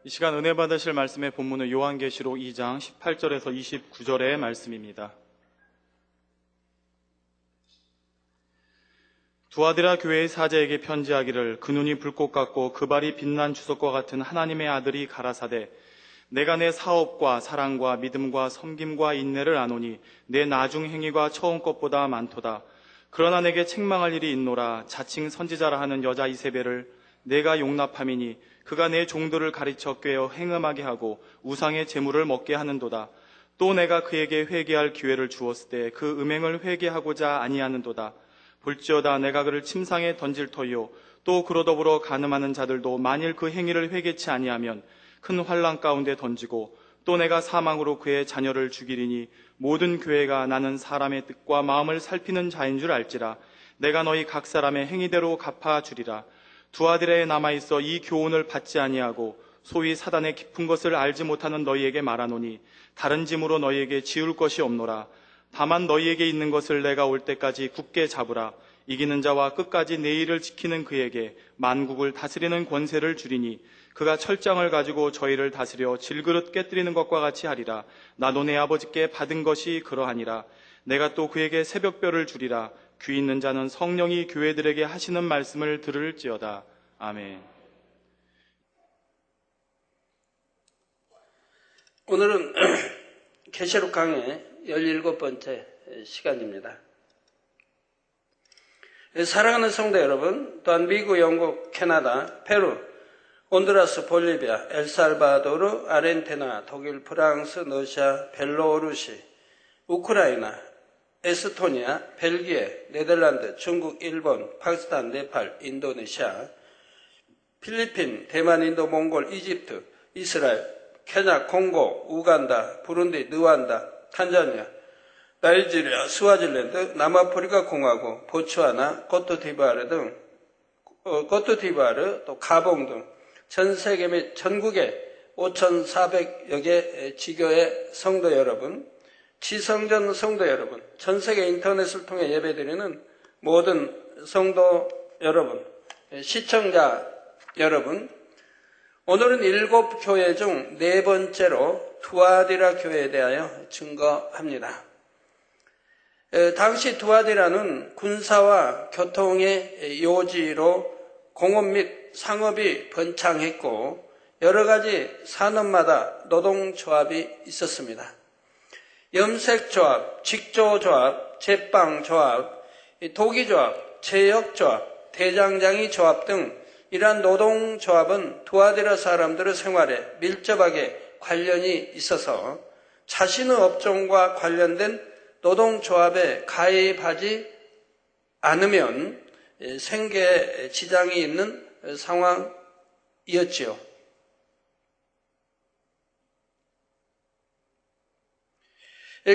이 시간 은혜 받으실 말씀의 본문은 요한계시록 2장 18절에서 29절의 말씀입니다. 두아디라 교회의 사제에게 편지하기를 그 눈이 불꽃 같고 그 발이 빛난 주석과 같은 하나님의 아들이 가라사대 내가 내 사업과 사랑과 믿음과 섬김과 인내를 아노니 내 나중 행위가 처음 것보다 많도다. 그러나 내게 책망할 일이 있노라. 자칭 선지자라 하는 여자 이세벨을 내가 용납함이니 그가 내 종들을 가르쳐 꿰어 행음하게 하고 우상의 제물을 먹게 하는도다. 또 내가 그에게 회개할 기회를 주었을 때 그 음행을 회개하고자 아니하는도다. 볼지어다 내가 그를 침상에 던질 터이요 또 그로 더불어 간음하는 자들도 만일 그 행위를 회개치 아니하면 큰 환난 가운데 던지고 또 내가 사망으로 그의 자녀를 죽이리니 모든 교회가 나는 사람의 뜻과 마음을 살피는 자인 줄 알지라. 내가 너희 각 사람의 행위대로 갚아주리라. 두아디라에 남아있어 이 교훈을 받지 아니하고 소위 사단의 깊은 것을 알지 못하는 너희에게 말하노니 다른 짐으로 너희에게 지울 것이 없노라. 다만 너희에게 있는 것을 내가 올 때까지 굳게 잡으라. 이기는 자와 끝까지 내 일을 지키는 그에게 만국을 다스리는 권세를 주리니 그가 철장을 가지고 저희를 다스려 질그릇 깨뜨리는 것과 같이 하리라. 나도 내 아버지께 받은 것이 그러하니라. 내가 또 그에게 새벽별을 주리라. 귀 있는 자는 성령이 교회들에게 하시는 말씀을 들을지어다. 아멘. 오늘은 계시록 강의 17번째 시간입니다. 사랑하는 성도 여러분, 또한 미국, 영국, 캐나다, 페루, 온두라스, 볼리비아, 엘살바도르, 아르헨티나, 독일, 프랑스, 러시아, 벨로루시, 우크라이나, 에스토니아, 벨기에, 네덜란드, 중국, 일본, 파키스탄, 네팔, 인도네시아, 필리핀, 대만, 인도, 몽골, 이집트, 이스라엘, 케냐, 콩고, 우간다, 부룬디, 르완다, 탄자니아, 나이지리아, 스와질랜드, 남아프리카 공화국, 보츠와나, 코트디부아르 등, 코트디부아르, 또 가봉 등 전 세계 및 전국의 5,400여 개 지교의 성도 여러분, 지성전 성도 여러분, 전 세계 인터넷을 통해 예배드리는 모든 성도 여러분, 시청자 여러분, 오늘은 7교회 중 4번째로 투아디라 교회에 대하여 증거합니다. 당시 투아디라는 군사와 교통의 요지로 공업 및 상업이 번창했고 여러 가지 산업마다 노동조합이 있었습니다. 염색조합, 직조조합, 제빵조합, 도기조합, 제역조합, 대장장이 조합 등 이러한 노동조합은 투아디라 사람들의 생활에 밀접하게 관련이 있어서 자신의 업종과 관련된 노동조합에 가입하지 않으면 생계에 지장이 있는 상황이었지요.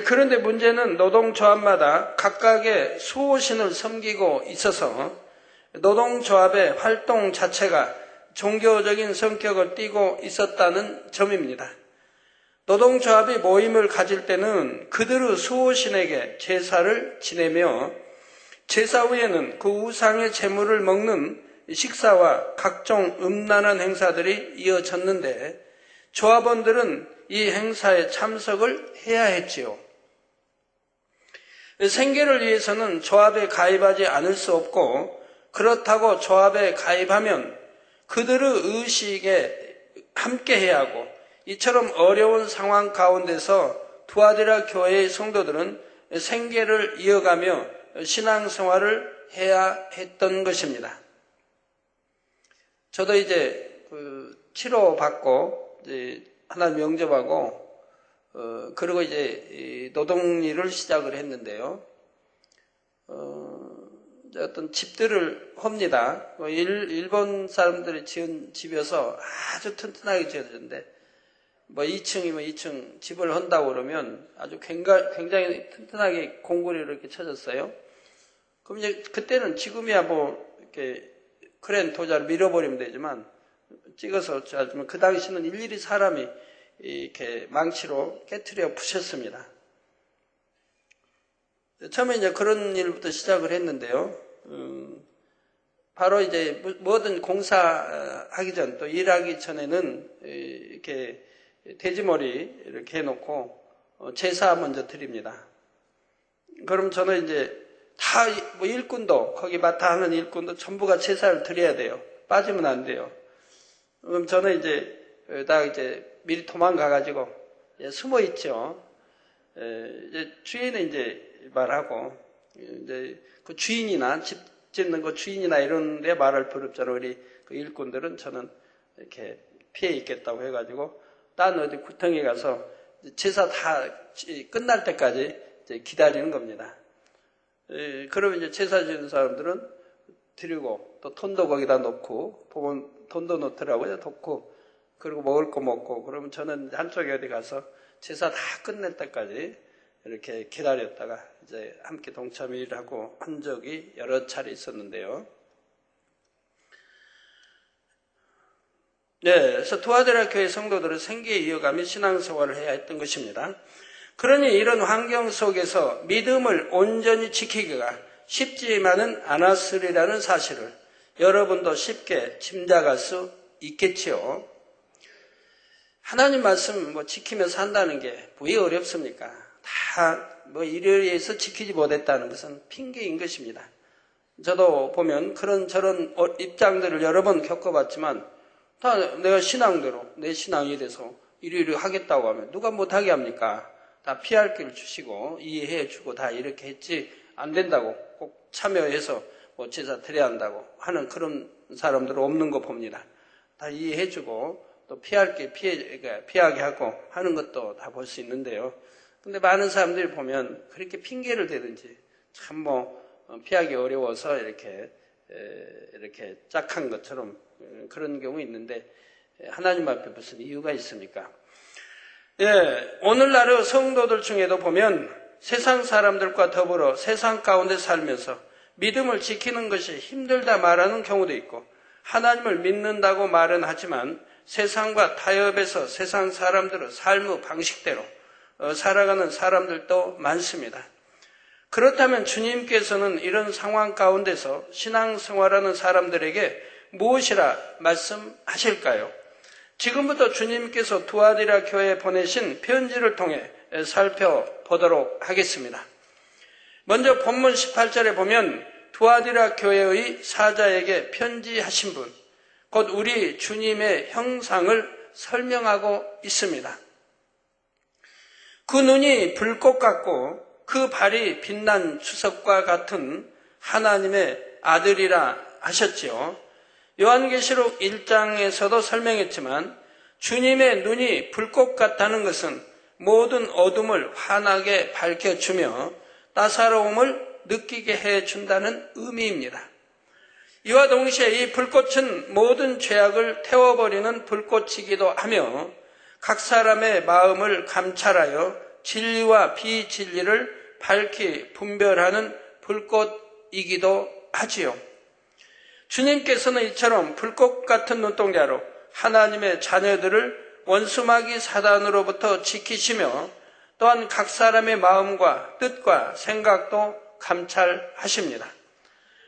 그런데 문제는 노동조합마다 각각의 수호신을 섬기고 있어서 노동조합의 활동 자체가 종교적인 성격을 띠고 있었다는 점입니다. 노동조합이 모임을 가질 때는 그들의 수호신에게 제사를 지내며 제사 후에는 그 우상의 제물을 먹는 식사와 각종 음란한 행사들이 이어졌는데 조합원들은 이 행사에 참석을 해야 했지요. 생계를 위해서는 조합에 가입하지 않을 수 없고 그렇다고 조합에 가입하면 그들의 의식에 함께해야 하고 이처럼 어려운 상황 가운데서 투아디라 교회의 성도들은 생계를 이어가며 신앙생활을 해야 했던 것입니다. 저도 이제 치료받고 이제 하나님 영접하고 그리고 이제 노동일을 시작을 했는데요. 어떤 집들을 합니다. 일본 사람들이 지은 집이어서 아주 튼튼하게 지어졌는데 2층이면 2층 집을 한다고 그러면 아주 굉장히 튼튼하게 공구리를 이렇게 쳐졌어요. 그럼 이제 그때는 지금이야 이렇게 크레인 도자를 밀어버리면 되지만 찍어서 짜주면 그 당시는 일일이 사람이 이렇게 망치로 깨트려 부셨습니다. 처음에 이제 그런 일부터 시작을 했는데요. 바로 이제 뭐든 공사하기 전 또 일하기 전에는 이렇게 돼지머리 이렇게 해놓고 제사 먼저 드립니다. 그럼 저는 이제 다 뭐 일꾼도 거기 맡아 하는 일꾼도 전부가 제사를 드려야 돼요. 빠지면 안 돼요. 그럼 저는 이제 다 이제 미리 도망가가지고 숨어 있죠. 이제 주인은 이제 말하고 이제 그 주인이나 집 짓는 거 주인이나 이런 데 말할 필요 없잖아요. 우리 그 일꾼들은 저는 이렇게 피해 있겠다고 해가지고 딴 어디 구덩이에 가서 제사 다 끝날 때까지 이제 기다리는 겁니다. 그러면 이제 제사 지는 사람들은 드리고 또 돈도 거기다 놓고 돈도 놓더라고요. 놓고 그리고 먹을 거 먹고 그러면 저는 한쪽에 어디 가서 제사 다 끝낼 때까지 이렇게 기다렸다가 이제 함께 동참을 일하고 한 적이 여러 차례 있었는데요. 네, 그래서 두아디라 교회 성도들은 생계에 이어가며 신앙생활을 해야 했던 것입니다. 그러니 이런 환경 속에서 믿음을 온전히 지키기가 쉽지만은 않았으리라는 사실을 여러분도 쉽게 짐작할 수 있겠지요. 하나님 말씀 지키며 산다는 게 왜 어렵습니까? 다 이래서 지키지 못했다는 것은 핑계인 것입니다. 저도 보면 그런 저런 입장들을 여러 번 겪어봤지만 다 내가 신앙대로 내 신앙이 돼서 이리 하겠다고 하면 누가 못하게 합니까? 다 피할 길을 주시고 이해해 주고 다 이렇게 했지 안 된다고 꼭 참여해서 제사 드려야 한다고 하는 그런 사람들은 없는 거 봅니다. 다 이해해 주고 또 피할 길 피하게 하고 하는 것도 다 볼 수 있는데요. 근데 많은 사람들이 보면 그렇게 핑계를 대든지 참 피하기 어려워서 이렇게 짝한 것처럼 그런 경우 있는데 하나님 앞에 무슨 이유가 있습니까? 예, 오늘날의 성도들 중에도 보면 세상 사람들과 더불어 세상 가운데 살면서 믿음을 지키는 것이 힘들다 말하는 경우도 있고 하나님을 믿는다고 말은 하지만 세상과 타협해서 세상 사람들의 삶의 방식대로 살아가는 사람들도 많습니다. 그렇다면 주님께서는 이런 상황 가운데서 신앙생활하는 사람들에게 무엇이라 말씀하실까요? 지금부터 주님께서 두아디라 교회에 보내신 편지를 통해 살펴보도록 하겠습니다. 먼저 본문 18절에 보면 두아디라 교회의 사자에게 편지하신 분, 곧 우리 주님의 형상을 설명하고 있습니다. 그 눈이 불꽃 같고 그 발이 빛난 주석과 같은 하나님의 아들이라 하셨지요. 요한계시록 1장에서도 설명했지만 주님의 눈이 불꽃 같다는 것은 모든 어둠을 환하게 밝혀주며 따사로움을 느끼게 해준다는 의미입니다. 이와 동시에 이 불꽃은 모든 죄악을 태워버리는 불꽃이기도 하며 각 사람의 마음을 감찰하여 진리와 비진리를 밝히 분별하는 불꽃이기도 하지요. 주님께서는 이처럼 불꽃 같은 눈동자로 하나님의 자녀들을 원수마귀 사단으로부터 지키시며 또한 각 사람의 마음과 뜻과 생각도 감찰하십니다.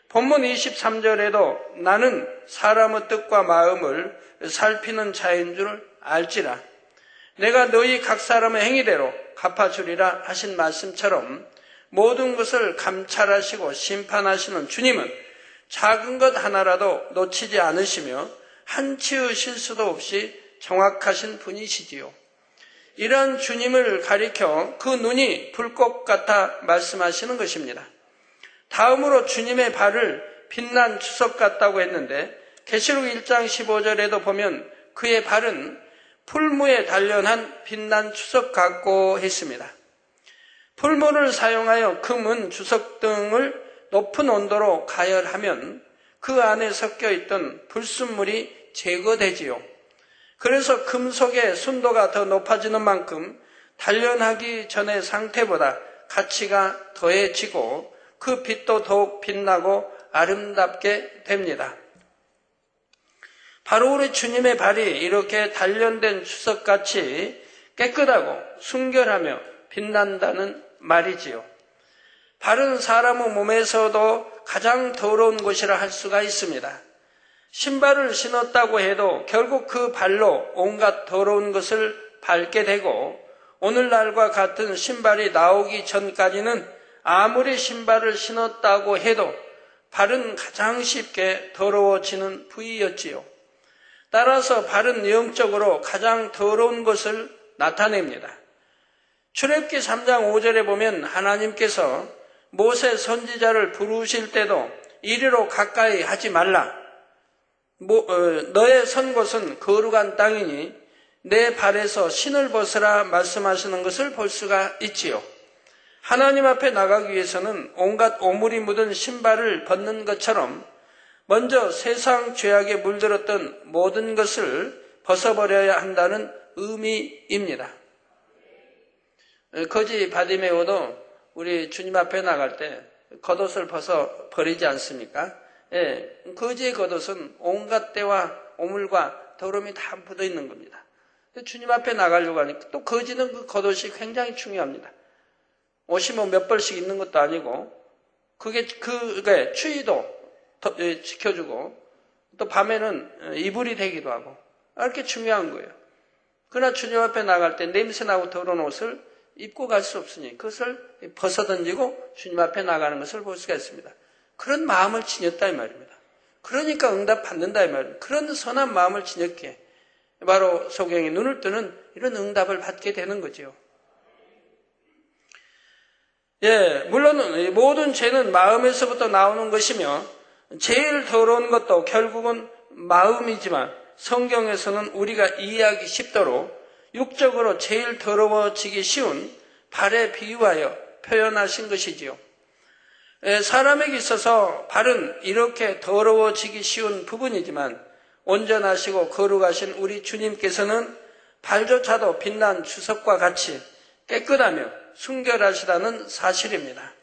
본문 23절에도 나는 사람의 뜻과 마음을 살피는 자인 줄 알지라. 내가 너희 각 사람의 행위대로 갚아주리라 하신 말씀처럼 모든 것을 감찰하시고 심판하시는 주님은 작은 것 하나라도 놓치지 않으시며 한치의 실수도 없이 정확하신 분이시지요. 이런 주님을 가리켜 그 눈이 불꽃 같아 말씀하시는 것입니다. 다음으로 주님의 발을 빛난 주석 같다고 했는데 계시록 1장 15절에도 보면 그의 발은 풀무에 단련한 빛난 주석 같고 했습니다. 풀무를 사용하여 금은 주석 등을 높은 온도로 가열하면 그 안에 섞여 있던 불순물이 제거되지요. 그래서 금속의 순도가 더 높아지는 만큼 단련하기 전의 상태보다 가치가 더해지고 그 빛도 더욱 빛나고 아름답게 됩니다. 바로 우리 주님의 발이 이렇게 단련된 주석같이 깨끗하고 순결하며 빛난다는 말이지요. 발은 사람의 몸에서도 가장 더러운 곳이라 할 수가 있습니다. 신발을 신었다고 해도 결국 그 발로 온갖 더러운 것을 밟게 되고, 오늘날과 같은 신발이 나오기 전까지는 아무리 신발을 신었다고 해도 발은 가장 쉽게 더러워지는 부위였지요. 따라서 발은 영적으로 가장 더러운 것을 나타냅니다. 출애굽기 3장 5절에 보면 하나님께서 모세 선지자를 부르실 때도 이리로 가까이 하지 말라. 너의 선 곳은 거룩한 땅이니 내 발에서 신을 벗으라 말씀하시는 것을 볼 수가 있지요. 하나님 앞에 나가기 위해서는 온갖 오물이 묻은 신발을 벗는 것처럼 먼저 세상 죄악에 물들었던 모든 것을 벗어버려야 한다는 의미입니다. 거지 바디메오도 우리 주님 앞에 나갈 때 겉옷을 벗어 버리지 않습니까? 예, 거지의 겉옷은 온갖 때와 오물과 더러움이 다 묻어 있는 겁니다. 주님 앞에 나가려고 하니까 또 거지는 그 겉옷이 굉장히 중요합니다. 옷이 뭐 몇 벌씩 있는 것도 아니고 그게 추위도 지켜주고 또 밤에는 이불이 되기도 하고 이렇게 중요한 거예요. 그러나 주님 앞에 나갈 때 냄새나고 더러운 옷을 입고 갈 수 없으니 그것을 벗어던지고 주님 앞에 나가는 것을 볼 수가 있습니다. 그런 마음을 지녔다 이 말입니다. 그러니까 응답 받는다 이 말입니다. 그런 선한 마음을 지녔기에 바로 소경이 눈을 뜨는 이런 응답을 받게 되는 거죠. 예, 물론 모든 죄는 마음에서부터 나오는 것이며 제일 더러운 것도 결국은 마음이지만 성경에서는 우리가 이해하기 쉽도록 육적으로 제일 더러워지기 쉬운 발에 비유하여 표현하신 것이지요. 사람에게 있어서 발은 이렇게 더러워지기 쉬운 부분이지만 온전하시고 거룩하신 우리 주님께서는 발조차도 빛난 주석과 같이 깨끗하며 순결하시다는 사실입니다.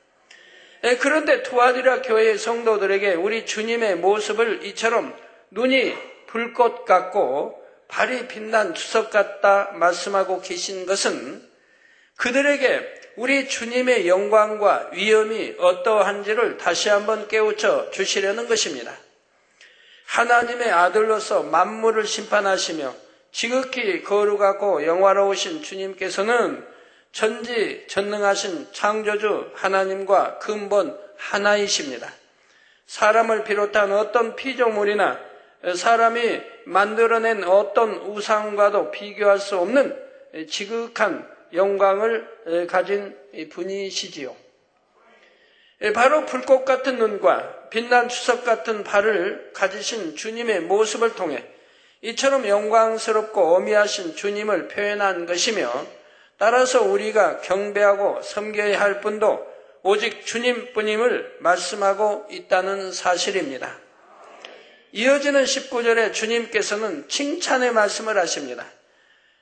그런데 투아디라 교회의 성도들에게 우리 주님의 모습을 이처럼 눈이 불꽃 같고 발이 빛난 주석 같다 말씀하고 계신 것은 그들에게 우리 주님의 영광과 위엄이 어떠한지를 다시 한번 깨우쳐 주시려는 것입니다. 하나님의 아들로서 만물을 심판하시며 지극히 거룩하고 영화로우신 주님께서는 전지전능하신 창조주 하나님과 근본 하나이십니다. 사람을 비롯한 어떤 피조물이나 사람이 만들어낸 어떤 우상과도 비교할 수 없는 지극한 영광을 가진 분이시지요. 바로 불꽃 같은 눈과 빛난 주석 같은 발을 가지신 주님의 모습을 통해 이처럼 영광스럽고 어미하신 주님을 표현한 것이며, 따라서 우리가 경배하고 섬겨야 할 분도 오직 주님뿐임을 말씀하고 있다는 사실입니다. 이어지는 19절에 주님께서는 칭찬의 말씀을 하십니다.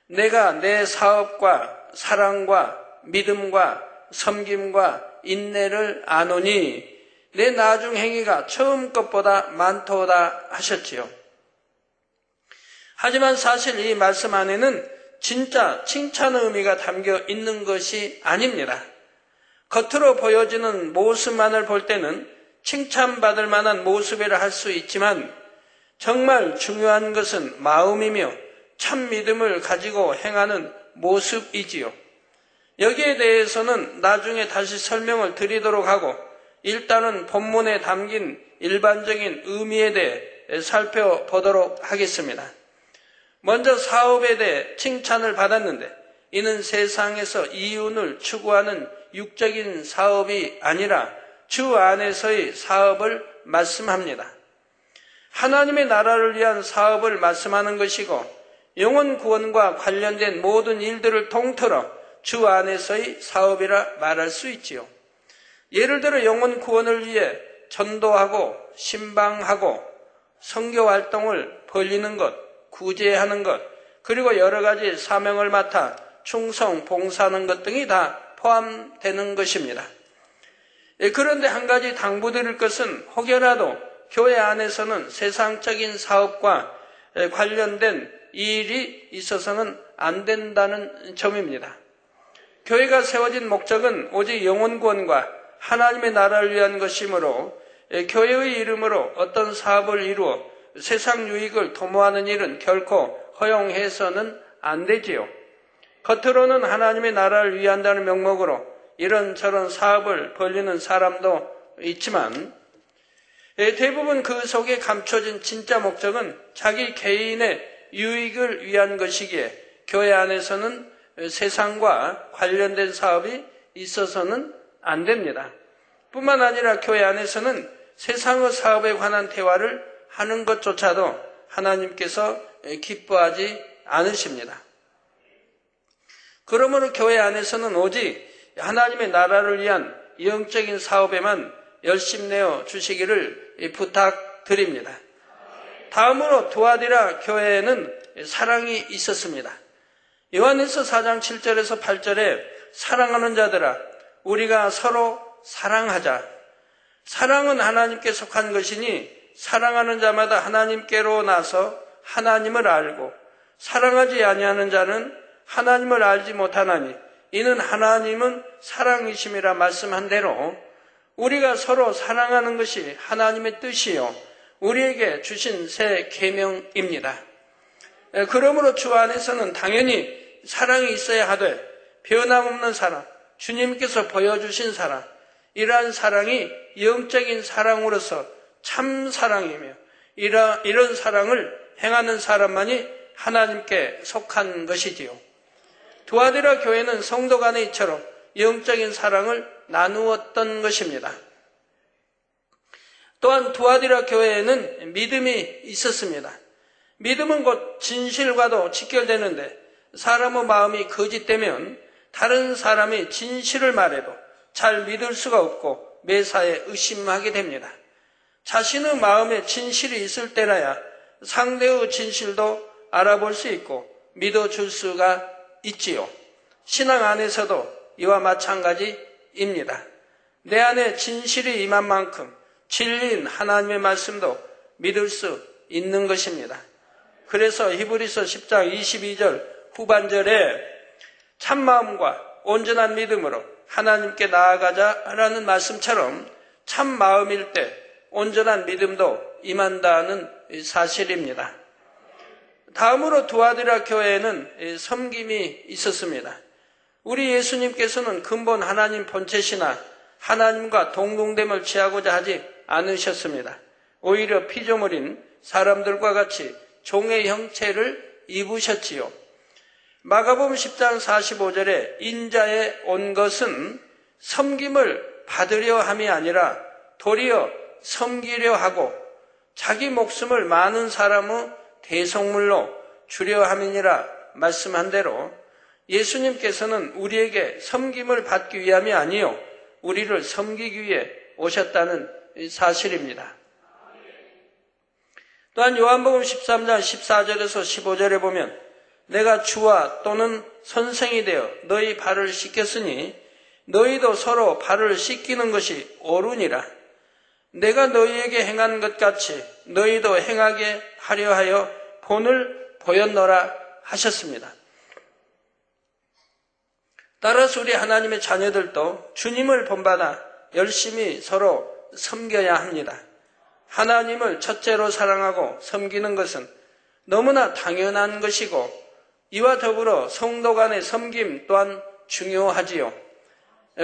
내가 내 사업과 사랑과 믿음과 섬김과 인내를 아노니 내 나중 행위가 처음 것보다 많도다 하셨지요. 하지만 사실 이 말씀 안에는 진짜 칭찬의 의미가 담겨 있는 것이 아닙니다. 겉으로 보여지는 모습만을 볼 때는 칭찬받을 만한 모습이라 할 수 있지만 정말 중요한 것은 마음이며 참 믿음을 가지고 행하는 모습이지요. 여기에 대해서는 나중에 다시 설명을 드리도록 하고 일단은 본문에 담긴 일반적인 의미에 대해 살펴보도록 하겠습니다. 먼저 사업에 대해 칭찬을 받았는데 이는 세상에서 이윤을 추구하는 육적인 사업이 아니라 주 안에서의 사업을 말씀합니다. 하나님의 나라를 위한 사업을 말씀하는 것이고 영혼 구원과 관련된 모든 일들을 통틀어 주 안에서의 사업이라 말할 수 있지요. 예를 들어 영혼 구원을 위해 전도하고 신방하고 선교 활동을 벌이는 것, 구제하는 것, 그리고 여러 가지 사명을 맡아 충성, 봉사하는 것 등이 다 포함되는 것입니다. 그런데 한 가지 당부드릴 것은 혹여라도 교회 안에서는 세상적인 사업과 관련된 일이 있어서는 안 된다는 점입니다. 교회가 세워진 목적은 오직 영혼 구원과 하나님의 나라를 위한 것이므로 교회의 이름으로 어떤 사업을 이루어 세상 유익을 도모하는 일은 결코 허용해서는 안 되지요. 겉으로는 하나님의 나라를 위한다는 명목으로 이런저런 사업을 벌리는 사람도 있지만 대부분 그 속에 감춰진 진짜 목적은 자기 개인의 유익을 위한 것이기에 교회 안에서는 세상과 관련된 사업이 있어서는 안 됩니다. 뿐만 아니라 교회 안에서는 세상의 사업에 관한 대화를 하는 것조차도 하나님께서 기뻐하지 않으십니다. 그러므로 교회 안에서는 오직 하나님의 나라를 위한 영적인 사업에만 열심내어 주시기를 부탁드립니다. 다음으로 두아디라 교회에는 사랑이 있었습니다. 요한일서 4장 7절에서 8절에 사랑하는 자들아 우리가 서로 사랑하자. 사랑은 하나님께 속한 것이니 사랑하는 자마다 하나님께로 나서 하나님을 알고 사랑하지 아니하는 자는 하나님을 알지 못하나니 이는 하나님은 사랑이심이라 말씀한 대로 우리가 서로 사랑하는 것이 하나님의 뜻이요 우리에게 주신 새 계명입니다. 그러므로 주 안에서는 당연히 사랑이 있어야 하되 변함없는 사랑, 주님께서 보여주신 사랑, 이러한 사랑이 영적인 사랑으로서 참 사랑이며 이런 사랑을 행하는 사람만이 하나님께 속한 것이지요. 두아디라 교회는 성도 간에 이처럼 영적인 사랑을 나누었던 것입니다. 또한 두아디라 교회에는 믿음이 있었습니다. 믿음은 곧 진실과도 직결되는데 사람의 마음이 거짓되면 다른 사람이 진실을 말해도 잘 믿을 수가 없고 매사에 의심하게 됩니다. 자신의 마음에 진실이 있을 때라야 상대의 진실도 알아볼 수 있고 믿어줄 수가 있지요. 신앙 안에서도 이와 마찬가지입니다. 내 안에 진실이 임한 만큼 진리인 하나님의 말씀도 믿을 수 있는 것입니다. 그래서 히브리서 10장 22절 후반절에 참마음과 온전한 믿음으로 하나님께 나아가자라는 말씀처럼 참 마음일 때 온전한 믿음도 임한다는 사실입니다. 다음으로 두아디라 교회에는 섬김이 있었습니다. 우리 예수님께서는 근본 하나님 본체시나 하나님과 동등됨을 취하고자 하지 않으셨습니다. 오히려 피조물인 사람들과 같이 종의 형체를 입으셨지요. 마가복음 10장 45절에 인자에 온 것은 섬김을 받으려 함이 아니라 도리어 섬기려 하고 자기 목숨을 많은 사람의 대속물로 주려 함이니라 말씀한 대로 예수님께서는 우리에게 섬김을 받기 위함이 아니요 우리를 섬기기 위해 오셨다는 사실입니다. 또한 요한복음 13장 14절에서 15절에 보면 내가 주와 또는 선생이 되어 너희 발을 씻겼으니 너희도 서로 발을 씻기는 것이 옳으니라. 내가 너희에게 행한 것 같이 너희도 행하게 하려 하여 본을 보였노라 하셨습니다. 따라서 우리 하나님의 자녀들도 주님을 본받아 열심히 서로 섬겨야 합니다. 하나님을 첫째로 사랑하고 섬기는 것은 너무나 당연한 것이고 이와 더불어 성도 간의 섬김 또한 중요하지요.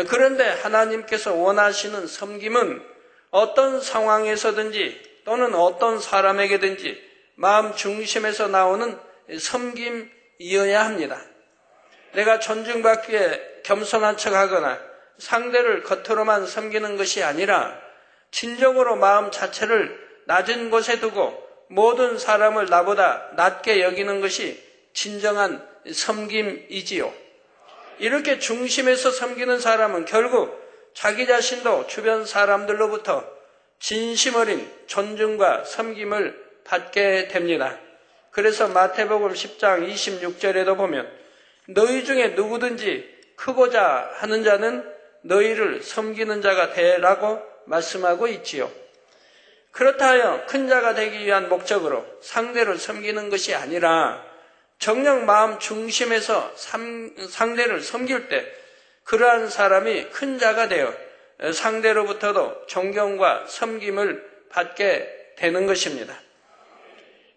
그런데 하나님께서 원하시는 섬김은 어떤 상황에서든지 또는 어떤 사람에게든지 마음 중심에서 나오는 섬김이어야 합니다. 내가 존중받기 위해 겸손한 척하거나 상대를 겉으로만 섬기는 것이 아니라 진정으로 마음 자체를 낮은 곳에 두고 모든 사람을 나보다 낮게 여기는 것이 진정한 섬김이지요. 이렇게 중심에서 섬기는 사람은 결국 자기 자신도 주변 사람들로부터 진심 어린 존중과 섬김을 받게 됩니다. 그래서 마태복음 10장 26절에도 보면 너희 중에 누구든지 크고자 하는 자는 너희를 섬기는 자가 되라고 말씀하고 있지요. 그렇다 하여 큰 자가 되기 위한 목적으로 상대를 섬기는 것이 아니라 정녕 마음 중심에서 상대를 섬길 때 그러한 사람이 큰 자가 되어 상대로부터도 존경과 섬김을 받게 되는 것입니다.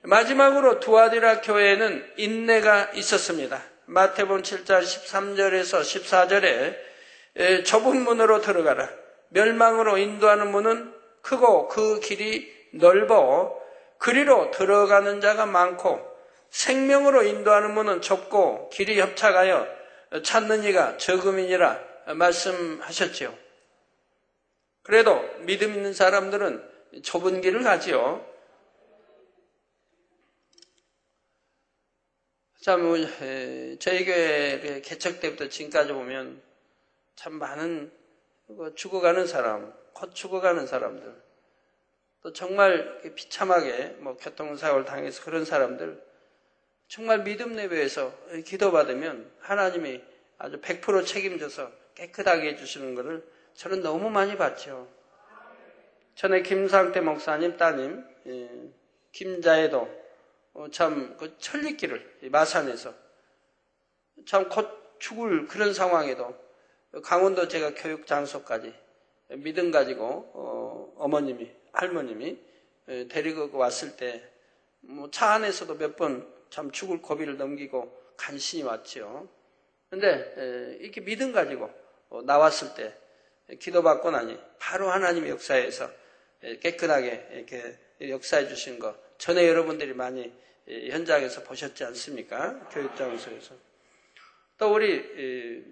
마지막으로 두아디라 교회에는 인내가 있었습니다. 마태복음 7장 13절에서 14절에 좁은 문으로 들어가라. 멸망으로 인도하는 문은 크고 그 길이 넓어 그리로 들어가는 자가 많고 생명으로 인도하는 문은 좁고 길이 협착하여 찾는 이가 적음이니라 말씀하셨지요. 그래도 믿음 있는 사람들은 좁은 길을 가지요. 참 저희 교회 개척 때부터 지금까지 보면 참 많은 죽어가는 사람, 곧 죽어가는 사람들, 또 정말 비참하게 교통사고를 당해서 그런 사람들, 정말 믿음 내부에서 기도받으면 하나님이 아주 100% 책임져서 깨끗하게 해주시는 것을 저는 너무 많이 봤죠. 전에 김상태 목사님 따님 김자애도 참 그 천리길을 마산에서 참 곧 죽을 그런 상황에도 강원도 제가 교육 장소까지 믿음 가지고 어머님이 할머님이 데리고 왔을 때 차 안에서도 몇 번 참 죽을 고비를 넘기고 간신히 왔죠. 근데 이렇게 믿음 가지고 나왔을 때 기도받고 나니 바로 하나님의 역사에서 깨끗하게 이렇게 역사해 주신 거 전에 여러분들이 많이 현장에서 보셨지 않습니까? 교육장소에서. 또 우리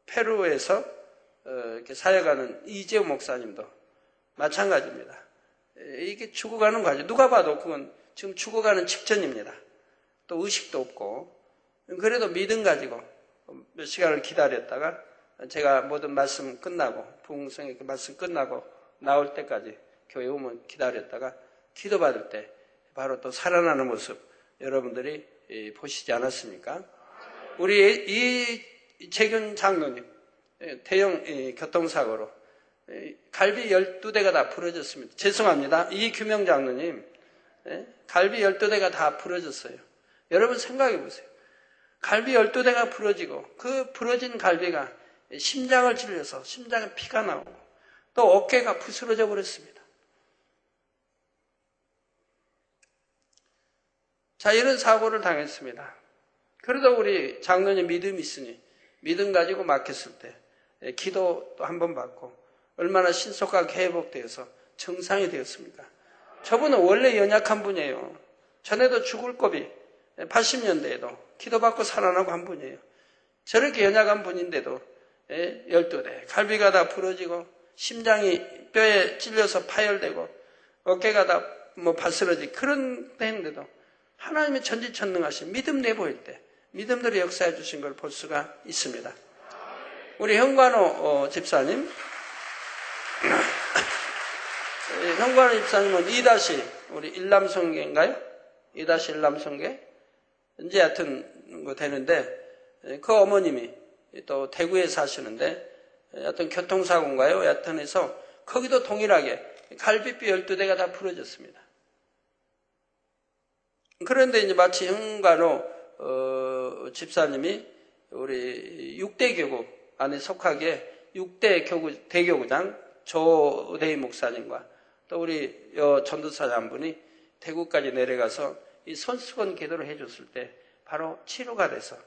페루에서 이렇게 사역하는 이재호 목사님도 마찬가지입니다. 이게 죽어가는 과정. 누가 봐도 그건 지금 죽어가는 직전입니다. 또 의식도 없고 그래도 믿음 가지고 몇 시간을 기다렸다가 제가 모든 말씀 끝나고 부흥성의 그 말씀 끝나고 나올 때까지 교회 오면 기다렸다가 기도받을 때 바로 또 살아나는 모습 여러분들이 보시지 않았습니까? 우리 이재균 장로님 대형 교통사고로 갈비 12대가 다 부러졌습니다. 죄송합니다. 이규명 장로님 갈비 12대가 다 부러졌어요. 여러분 생각해 보세요. 갈비 12대가 부러지고 그 부러진 갈비가 심장을 찔려서 심장에 피가 나오고 또 어깨가 부스러져 버렸습니다. 자, 이런 사고를 당했습니다. 그래도 우리 장로님 믿음이 있으니 믿음 가지고 맡겼을 때 기도 또 한 번 받고 얼마나 신속하게 회복되어서 정상이 되었습니까? 저분은 원래 연약한 분이에요. 전에도 죽을 고비 80년대에도 기도받고 살아나고 한 분이에요. 저렇게 연약한 분인데도 12대 갈비가 다 부러지고 심장이 뼈에 찔려서 파열되고 어깨가 다 바스러지고 그런 때인데도 하나님의 전지전능하신 믿음 내보일 때 믿음들이 역사해 주신 걸 볼 수가 있습니다. 우리 현관호 집사님 현관호 집사님은 2- 우리 일남성계인가요? 2-1남성계? 이제 하여튼 되는데 그 어머님이 또 대구에 사시는데 하여튼 교통사고인가요? 하여튼 해서 거기도 동일하게 갈비뼈 12대가 다 부러졌습니다. 그런데 이제 마치 현관호 집사님이 우리 6대 교구 안에 속하게 6대 대교구장 조대희 목사님과 또 우리 전도사 한 분이 대구까지 내려가서 이 손수건 기도를 해줬을 때 바로 치료가 돼서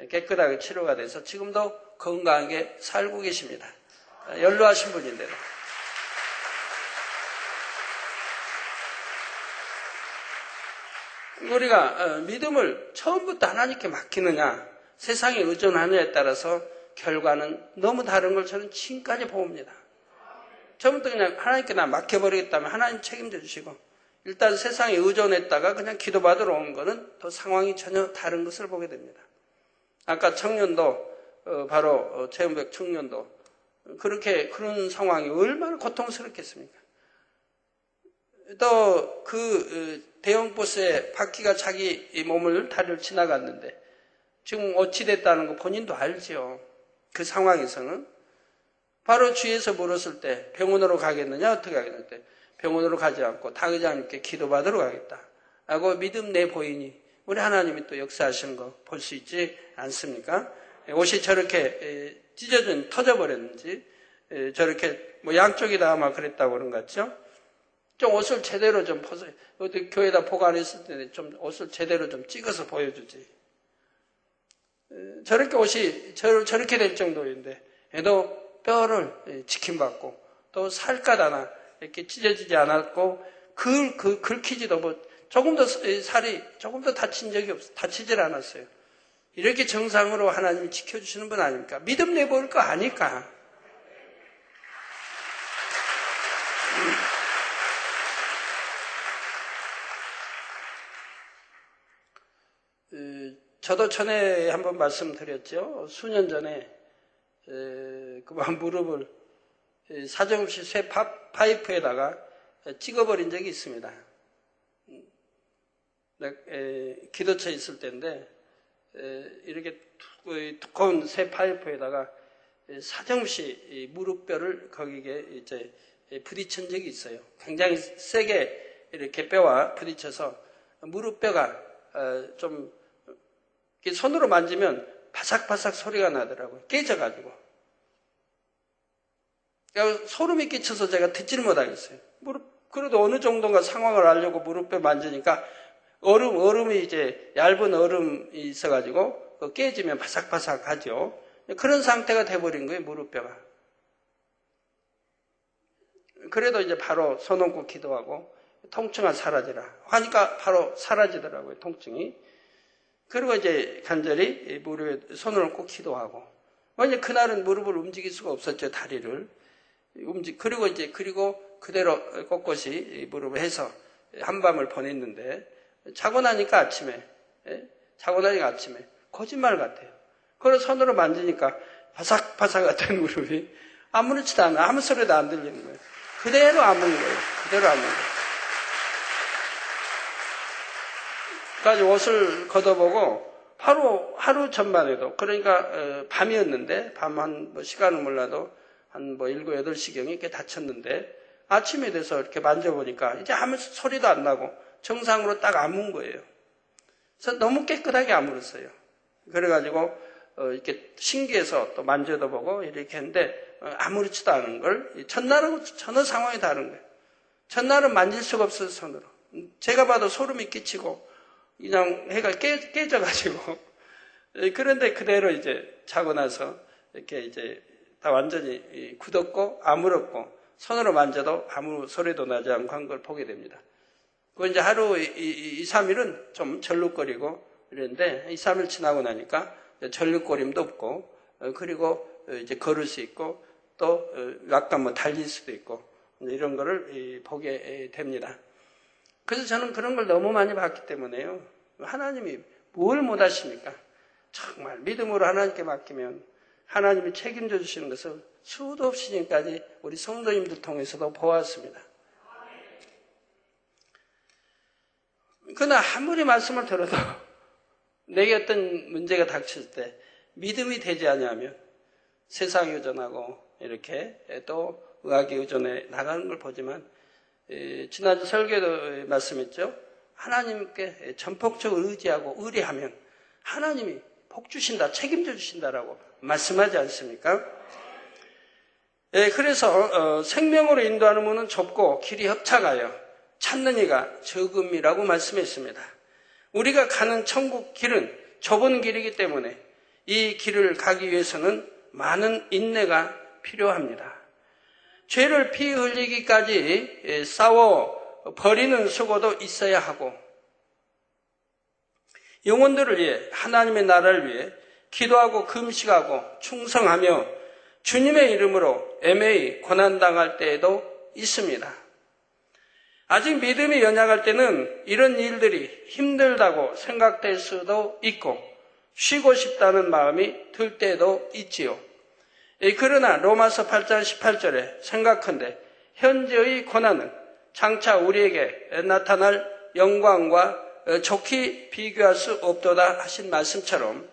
깨끗하게 치료가 돼서 지금도 건강하게 살고 계십니다. 연로하신 분인데도. 우리가 믿음을 처음부터 하나님께 맡기느냐 세상에 의존하느냐에 따라서 결과는 너무 다른 걸 저는 지금까지 봅니다. 처음부터 그냥 하나님께 나 맡겨버리겠다면 하나님 책임져 주시고 일단 세상에 의존했다가 그냥 기도받으러 온 거는 또 상황이 전혀 다른 것을 보게 됩니다. 아까 청년도 바로 최은백 청년도 그런 상황이 얼마나 고통스럽겠습니까? 또 그 대형 버스에 바퀴가 자기 몸을 다리를 지나갔는데 지금 어찌 됐다는 거 본인도 알죠. 그 상황에서는 바로 주위에서 물었을 때 병원으로 가겠느냐 어떻게 하겠느냐 때 병원으로 가지 않고 당의자님께 기도받으러 가겠다 라고 믿음 내 보이니 우리 하나님이 또 역사하시는 거 볼 수 있지 않습니까? 옷이 저렇게 찢어진 터져버렸는지 저렇게 뭐 양쪽이 다 아마 그랬다고 그런 것 같죠? 좀 옷을 제대로 좀 벗어 어디 교회에다 보관했을 때 좀 옷을 제대로 좀 찍어서 보여주지. 저렇게 옷이 저렇게 될 정도인데 또 뼈를 지킴받고 또 살갗 하나 이렇게 찢어지지 않았고 긁히지도 뭐 조금 더 살이 조금 더 다치질 않았어요. 이렇게 정상으로 하나님이 지켜주시는 분 아닙니까? 믿음 내볼 거 아니까. 저도 전에 한번 말씀드렸죠. 수년 전에 그만 무릎을 사정없이 쇠 파이프에다가 찍어버린 적이 있습니다. 기도처에 있을 때인데 이렇게 두꺼운 쇠 파이프에다가 사정없이 무릎뼈를 거기에 이제 부딪힌 적이 있어요. 굉장히 세게 이렇게 뼈와 부딪혀서 무릎뼈가 좀 손으로 만지면 바삭바삭 소리가 나더라고요. 깨져가지고. 그러니까 소름이 끼쳐서 제가 듣지를 못하겠어요. 그래도 어느 정도인가 상황을 알려고 무릎뼈 만지니까 얼음이 이제 얇은 얼음이 있어가지고 깨지면 바삭바삭하죠. 그런 상태가 돼버린 거예요, 무릎뼈가. 그래도 이제 바로 손 얹고 기도하고 통증아 사라지라 하니까 바로 사라지더라고요, 통증이. 그리고 이제 간절히 무릎에 손을 얹고 기도하고. 이제 그날은 무릎을 움직일 수가 없었죠, 다리를. 그리고 그대로 꼿꼿이 무릎을 해서 한밤을 보냈는데, 자고 나니까 아침에 거짓말 같아요. 그걸 손으로 만지니까 바삭바삭한 무릎이 아무렇지도 않아. 아무 소리도 안 들리는 거예요. 그대로 아문 거예요. 그래서 옷을 걷어보고 바로 하루 전만 해도, 그러니까 밤이었는데, 밤 한 시간은 몰라도 한 7, 8시경에 이렇게 다쳤는데, 아침에 돼서 이렇게 만져보니까 이제 아무 소리도 안 나고 정상으로 딱 아문 거예요. 그래서 너무 깨끗하게 아물었어요. 그래가지고 이렇게 신기해서 또 만져도 보고 이렇게 했는데 아무렇지도 않은 걸, 첫날하고 전혀 상황이 다른 거예요. 첫날은 만질 수가 없어서 손으로. 제가 봐도 소름이 끼치고 그냥 해가 깨져가지고. 그런데 그대로 이제 자고 나서 이렇게 이제 다 완전히 굳었고 아물었고 손으로 만져도 아무 소리도 나지 않고 한 걸 보게 됩니다. 그 이제 하루 2, 3일은 좀 절룩거리고 이랬는데 2, 3일 지나고 나니까 절룩거림도 없고, 그리고 이제 걸을 수 있고 또 약간 뭐 달릴 수도 있고 이런 거를 보게 됩니다. 그래서 저는 그런 걸 너무 많이 봤기 때문에요. 하나님이 뭘 못하십니까? 정말 믿음으로 하나님께 맡기면 하나님이 책임져 주시는 것을 수도 없이 지금까지 우리 성도님들 통해서도 보았습니다. 그러나 아무리 말씀을 들어도 내게 어떤 문제가 닥칠 때 믿음이 되지 않으면 세상에 의존하고 이렇게 또 의학에 의존해 나가는 걸 보지만, 지난주 설교도 말씀했죠. 하나님께 전폭적으로 의지하고 의뢰하면 하나님이 복 주신다, 책임져 주신다라고 말씀하지 않습니까? 그래서 생명으로 인도하는 문은 좁고 길이 협착하여 찾는 이가 적음이라고 말씀했습니다. 우리가 가는 천국 길은 좁은 길이기 때문에 이 길을 가기 위해서는 많은 인내가 필요합니다. 죄를 피 흘리기까지 싸워 버리는 수고도 있어야 하고, 영혼들을 위해, 하나님의 나라를 위해 기도하고 금식하고 충성하며 주님의 이름으로 애매히 고난당할 때에도 있습니다. 아직 믿음이 연약할 때는 이런 일들이 힘들다고 생각될 수도 있고 쉬고 싶다는 마음이 들 때도 있지요. 그러나 로마서 8장 18절에 생각한데 현재의 고난은 장차 우리에게 나타날 영광과 좋게 비교할 수 없도다 하신 말씀처럼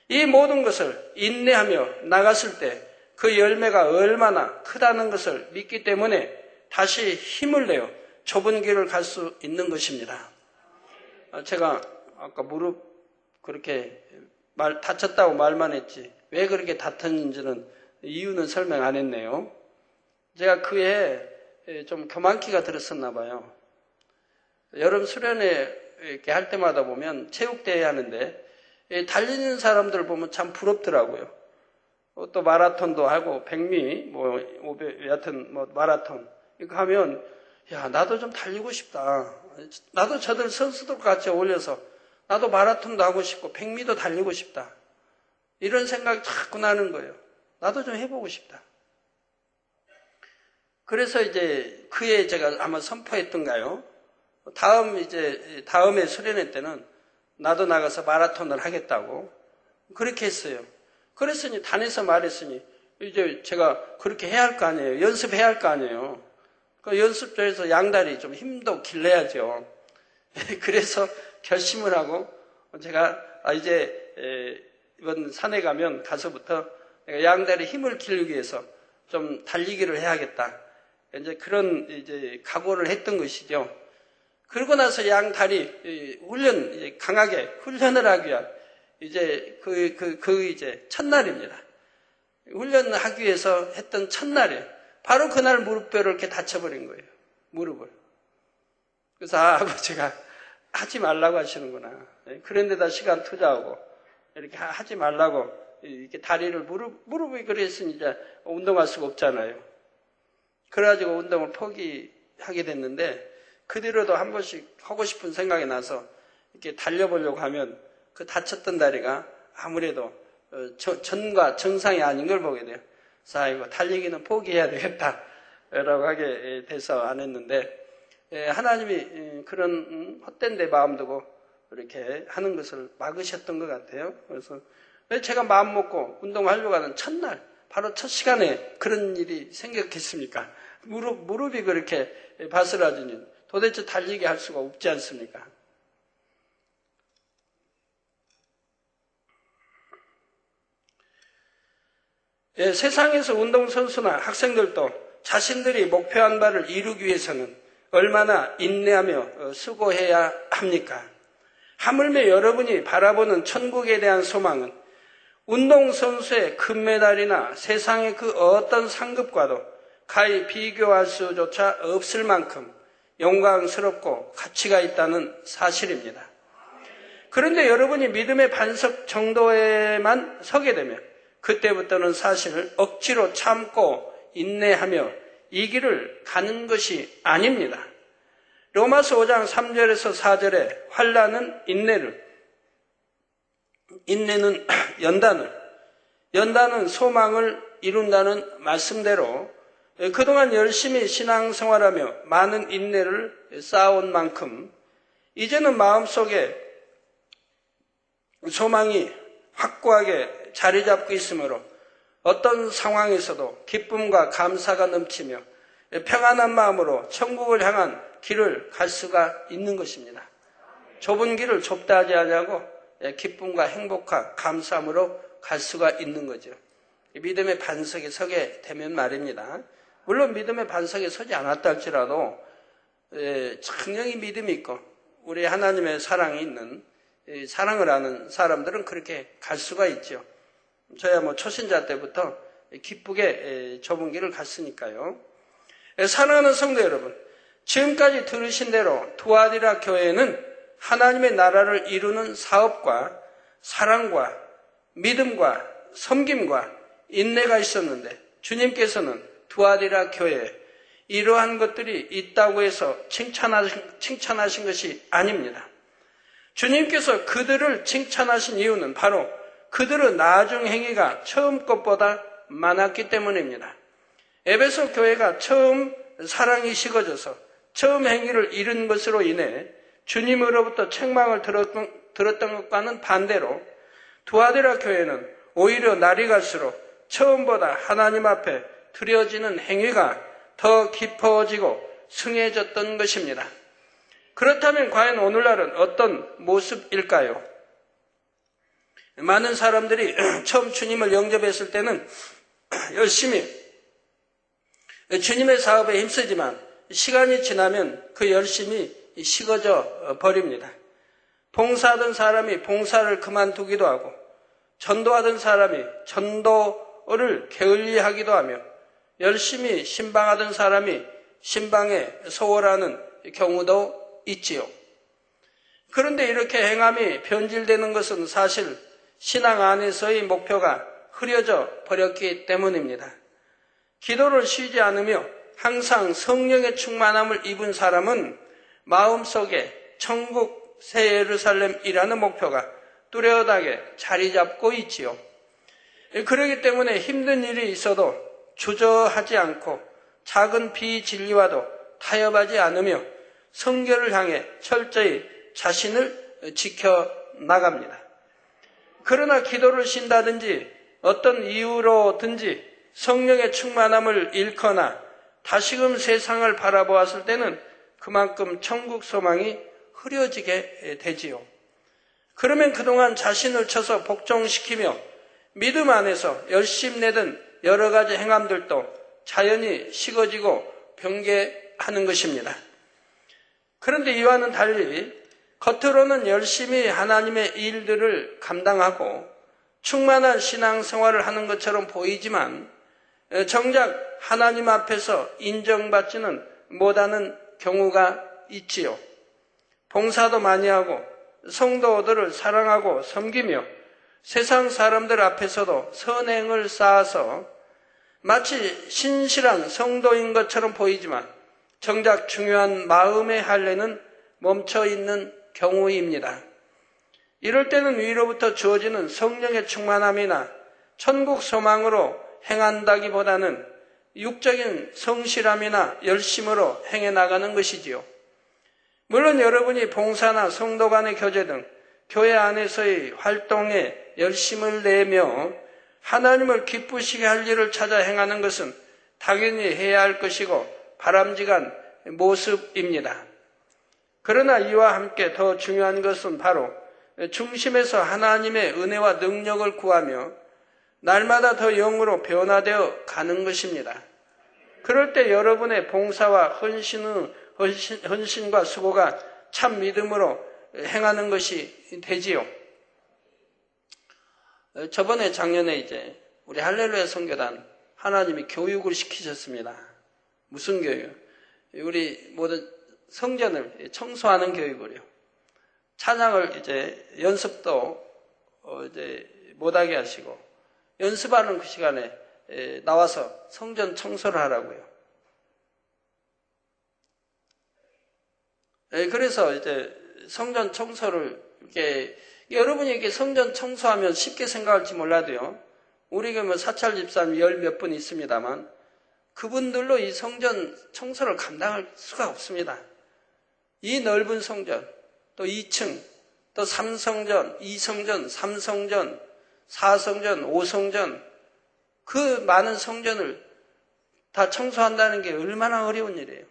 이 모든 것을 인내하며 나갔을 때 그 열매가 얼마나 크다는 것을 믿기 때문에 다시 힘을 내어 좁은 길을 갈 수 있는 것입니다. 제가 아까 무릎 그렇게 다쳤다고 말만 했지 왜 그렇게 다퉜는지는 이유는 설명 안 했네요. 제가 그해 좀 교만기가 들었었나 봐요. 여름 수련회 이렇게 할 때마다 보면 체육대회 하는데 달리는 사람들 보면 참 부럽더라고요. 또 마라톤도 하고 100미, 500, 여하튼 마라톤 이거 하면 야 나도 좀 달리고 싶다. 나도 저들 선수들 같이 어울려서 나도 마라톤도 하고 싶고 100미도 달리고 싶다. 이런 생각이 자꾸 나는 거예요. 나도 좀 해보고 싶다. 그래서 이제 그해 제가 아마 선포했던가요? 다음에 수련회 때는 나도 나가서 마라톤을 하겠다고 그렇게 했어요. 그랬으니 단에서 말했으니 이제 제가 그렇게 해야 할 거 아니에요. 연습해야 할 거 아니에요. 그 연습장에서 양다리 좀 힘도 길러야죠. 그래서 결심을 하고 제가 이제 이번 산에 가서부터 내가 양다리 힘을 기르기 위해서 좀 달리기를 해야겠다. 이제 그런 이제 각오를 했던 것이죠. 그러고 나서 양다리 이제 강하게 훈련을 하기 위한 이제 이제 첫날입니다. 훈련하기 위해서 했던 첫날에 바로 그날 무릎뼈를 이렇게 다쳐버린 거예요. 무릎을. 그래서 아버지가 하지 말라고 하시는구나. 그런데다 시간 투자하고 이렇게 하지 말라고 이렇게 다리를 무릎이 그랬으니 이제 운동할 수가 없잖아요. 그래가지고 운동을 포기하게 됐는데 그 뒤로도 한 번씩 하고 싶은 생각이 나서 이렇게 달려보려고 하면 그 다쳤던 다리가 아무래도 전과 정상이 아닌 걸 보게 돼요. 그래서 아이고 달리기는 포기해야 되겠다 라고 하게 돼서 안 했는데 하나님이 그런 헛된 내 마음 두고 이렇게 하는 것을 막으셨던 것 같아요. 그래서 제가 마음 먹고 운동하려고 하는 첫날 바로 첫 시간에 그런 일이 생겼겠습니까? 무릎이 그렇게 바스라지니 도대체 달리게 할 수가 없지 않습니까? 세상에서 운동선수나 학생들도 자신들이 목표한 바를 이루기 위해서는 얼마나 인내하며 수고해야 합니까? 하물며 여러분이 바라보는 천국에 대한 소망은 운동선수의 금메달이나 세상의 그 어떤 상급과도 가히 비교할 수조차 없을 만큼 영광스럽고 가치가 있다는 사실입니다. 그런데 여러분이 믿음의 반석 정도에만 서게 되면 그때부터는 사실 억지로 참고 인내하며 이 길을 가는 것이 아닙니다. 로마서 5장 3절에서 4절에 환난은 인내는 연단은 소망을 이룬다는 말씀대로 그동안 열심히 신앙생활하며 많은 인내를 쌓아온 만큼 이제는 마음속에 소망이 확고하게 자리 잡고 있으므로 어떤 상황에서도 기쁨과 감사가 넘치며 평안한 마음으로 천국을 향한 길을 갈 수가 있는 것입니다. 좁은 길을 좁다 하지 않냐고 기쁨과 행복과 감사함으로 갈 수가 있는 거죠. 믿음의 반석에 서게 되면 말입니다. 물론 믿음의 반석에 서지 않았다 할지라도 청량히 믿음이 있고 우리 하나님의 사랑이 있는 사랑을 하는 사람들은 그렇게 갈 수가 있죠. 저야 초신자 때부터 기쁘게 좁은 길을 갔으니까요. 사랑하는 성도 여러분, 지금까지 들으신 대로 두아디라 교회는 하나님의 나라를 이루는 사업과 사랑과 믿음과 섬김과 인내가 있었는데 주님께서는 두아디라 교회에 이러한 것들이 있다고 해서 칭찬하신 것이 아닙니다. 주님께서 그들을 칭찬하신 이유는 바로 그들의 나중 행위가 처음 것보다 많았기 때문입니다. 에베소 교회가 처음 사랑이 식어져서 처음 행위를 잃은 것으로 인해 주님으로부터 책망을 들었던 것과는 반대로 두아디라 교회는 오히려 날이 갈수록 처음보다 하나님 앞에 드려지는 행위가 더 깊어지고 승해졌던 것입니다. 그렇다면 과연 오늘날은 어떤 모습일까요? 많은 사람들이 처음 주님을 영접했을 때는 열심히 주님의 사업에 힘쓰지만 시간이 지나면 그 열심이 식어져 버립니다. 봉사하던 사람이 봉사를 그만두기도 하고 전도하던 사람이 전도를 게을리하기도 하며 열심히 신방하던 사람이 신방에 소홀하는 경우도 있지요. 그런데 이렇게 행함이 변질되는 것은 사실 신앙 안에서의 목표가 흐려져 버렸기 때문입니다. 기도를 쉬지 않으며 항상 성령의 충만함을 입은 사람은 마음속에 천국 새 예루살렘이라는 목표가 뚜렷하게 자리 잡고 있지요. 그렇기 때문에 힘든 일이 있어도 주저하지 않고 작은 비진리와도 타협하지 않으며 성결을 향해 철저히 자신을 지켜나갑니다. 그러나 기도를 쉰다든지 어떤 이유로든지 성령의 충만함을 잃거나 다시금 세상을 바라보았을 때는 그만큼 천국 소망이 흐려지게 되지요. 그러면 그동안 자신을 쳐서 복종시키며 믿음 안에서 열심내던 여러 가지 행함들도 자연히 식어지고 변개하는 것입니다. 그런데 이와는 달리 겉으로는 열심히 하나님의 일들을 감당하고 충만한 신앙생활을 하는 것처럼 보이지만 정작 하나님 앞에서 인정받지는 못하는 경우가 있지요. 봉사도 많이 하고 성도들을 사랑하고 섬기며 세상 사람들 앞에서도 선행을 쌓아서 마치 신실한 성도인 것처럼 보이지만 정작 중요한 마음의 할례는 멈춰있는 경우입니다. 이럴 때는 위로부터 주어지는 성령의 충만함이나 천국 소망으로 행한다기보다는 육적인 성실함이나 열심으로 행해 나가는 것이지요. 물론 여러분이 봉사나 성도 간의 교제 등 교회 안에서의 활동에 열심을 내며 하나님을 기쁘시게 할 일을 찾아 행하는 것은 당연히 해야 할 것이고 바람직한 모습입니다. 그러나 이와 함께 더 중요한 것은 바로 중심에서 하나님의 은혜와 능력을 구하며 날마다 더 영으로 변화되어 가는 것입니다. 그럴 때 여러분의 봉사와 헌신과 수고가 참 믿음으로 행하는 것이 되지요. 저번에 작년에 이제 우리 할렐루야 선교단 하나님이 교육을 시키셨습니다. 무슨 교육? 우리 모든 성전을 청소하는 교육을요. 찬양을 이제 연습도 이제 못하게 하시고 연습하는 그 시간에 나와서 성전 청소를 하라고요. 그래서 이제 성전 청소를 이렇게 여러분이 이렇게 성전 청소하면 쉽게 생각할지 몰라도요. 우리가 뭐 사찰 집사님 열 몇 분 있습니다만 그분들로 이 성전 청소를 감당할 수가 없습니다. 이 넓은 성전, 또 2층, 또 3성전, 2성전, 3성전, 4성전, 5성전, 그 많은 성전을 다 청소한다는 게 얼마나 어려운 일이에요.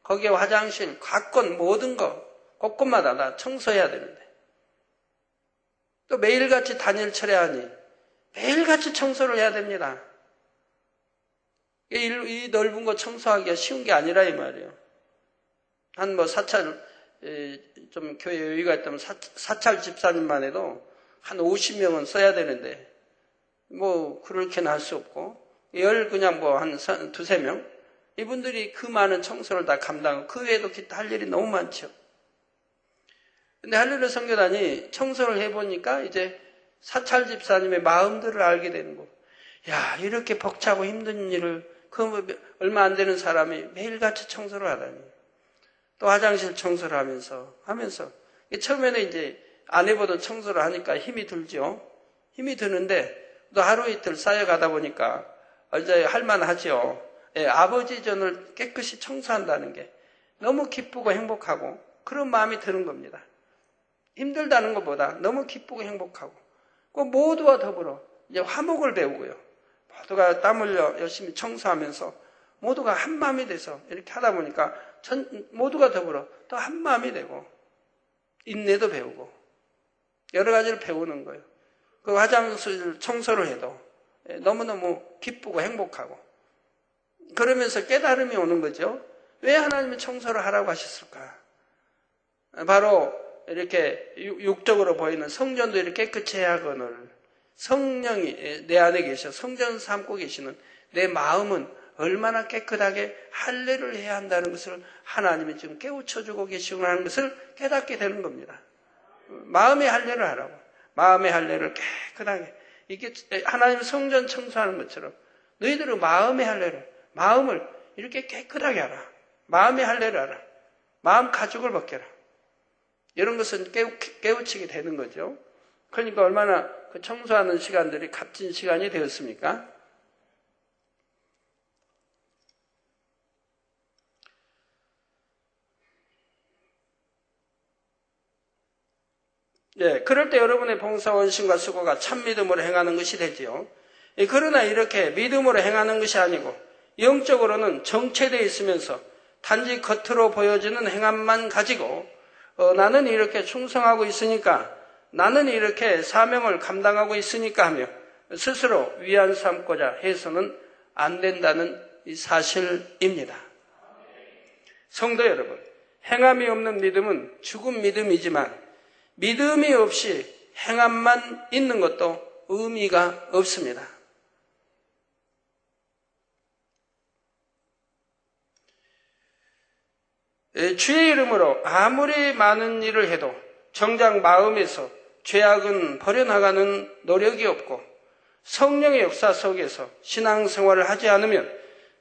거기에 화장실, 각권, 모든 거, 곳곳마다 다 청소해야 되는데. 또 매일같이 단일철야 하니 매일같이 청소를 해야 됩니다. 이 넓은 거 청소하기가 쉬운 게 아니라 이 말이에요. 한 뭐 사찰, 좀 교회 여유가 있다면 사찰 집사님만 해도 한 50명은 써야 되는데, 뭐, 그렇게는 할 수 없고, 그냥 뭐 한 두세 명? 이분들이 그 많은 청소를 다 감당하고, 그 외에도 기타 할 일이 너무 많죠. 근데 할렐루야 선교단이 청소를 해보니까 이제 사찰 집사님의 마음들을 알게 되는 거. 야, 이렇게 벅차고 힘든 일을, 얼마 안 되는 사람이 매일같이 청소를 하다니. 또 화장실 청소를 하면서. 처음에는 이제 안 해보던 청소를 하니까 힘이 들죠. 힘이 드는데 또 하루 이틀 쌓여가다 보니까 이제 할만하죠. 아버지 전을 깨끗이 청소한다는 게 너무 기쁘고 행복하고 그런 마음이 드는 겁니다. 힘들다는 것보다 너무 기쁘고 행복하고 그 모두와 더불어 이제 화목을 배우고요. 모두가 땀 흘려 열심히 청소하면서 모두가 한 마음이 돼서 이렇게 하다 보니까 모두가 더불어 또 한 마음이 되고 인내도 배우고 여러 가지를 배우는 거예요. 그 화장실 청소를 해도 너무너무 기쁘고 행복하고 그러면서 깨달음이 오는 거죠. 왜 하나님이 청소를 하라고 하셨을까? 바로 이렇게 육적으로 보이는 성전도 이렇게 깨끗이 해야 하거늘 성령이 내 안에 계셔 성전 삼고 계시는 내 마음은 얼마나 깨끗하게 할례를 해야 한다는 것을 하나님이 지금 깨우쳐주고 계시구나 하는 것을 깨닫게 되는 겁니다. 마음의 할례를 하라고. 마음의 할례를 깨끗하게. 이게 하나님 성전 청소하는 것처럼 너희들은 마음의 할례를, 마음을 이렇게 깨끗하게 하라. 마음의 할례를 하라. 마음 가죽을 벗겨라. 이런 것은 깨우치게 되는 거죠. 그러니까 얼마나 그 청소하는 시간들이 값진 시간이 되었습니까? 예, 그럴 때 여러분의 봉사 원심과 수고가 참 믿음으로 행하는 것이 되지요. 그러나 이렇게 믿음으로 행하는 것이 아니고 영적으로는 정체되어 있으면서 단지 겉으로 보여지는 행함만 가지고 나는 이렇게 충성하고 있으니까, 나는 이렇게 사명을 감당하고 있으니까 하며 스스로 위안 삼고자 해서는 안 된다는 이 사실입니다. 성도 여러분, 행함이 없는 믿음은 죽은 믿음이지만 믿음이 없이 행함만 있는 것도 의미가 없습니다. 주의 이름으로 아무리 많은 일을 해도 정작 마음에서 죄악은 버려나가는 노력이 없고 성령의 역사 속에서 신앙생활을 하지 않으면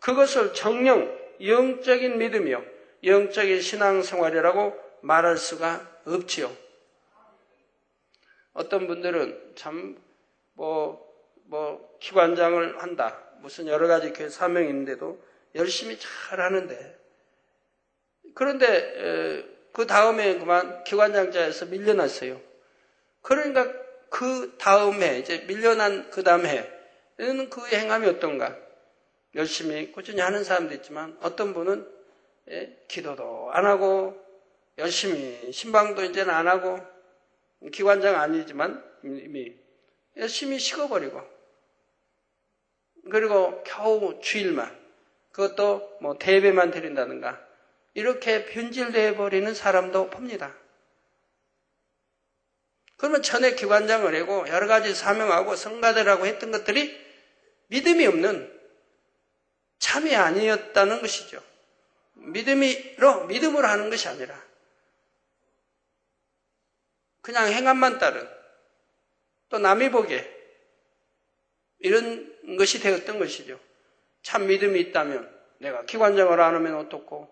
그것을 정령 영적인 믿음이요 영적인 신앙생활이라고 말할 수가 없지요. 어떤 분들은 참 기관장을 한다, 무슨 여러 가지 교회 사명이 있는데도 열심히 잘 하는데, 그런데 그 다음에 그만 기관장자에서 밀려났어요. 그러니까 그 다음에 이제 밀려난 그 다음 해는 그 행함이 어떤가? 열심히 꾸준히 하는 사람도 있지만 어떤 분은 기도도 안 하고 열심히 신방도 이제는 안 하고 기관장 아니지만 이미 열심히 식어버리고, 그리고 겨우 주일만, 그것도 뭐 대배만 드린다든가 이렇게 변질되어 버리는 사람도 봅니다. 그러면 전에 기관장을 하고 여러 가지 사명하고 성가대라고 했던 것들이 믿음이 없는 참이 아니었다는 것이죠. 믿음으로 하는 것이 아니라 그냥 행함만 따른, 또 남이 보게 이런 것이 되었던 것이죠. 참 믿음이 있다면 내가 기관장을 안 하면 어떻고,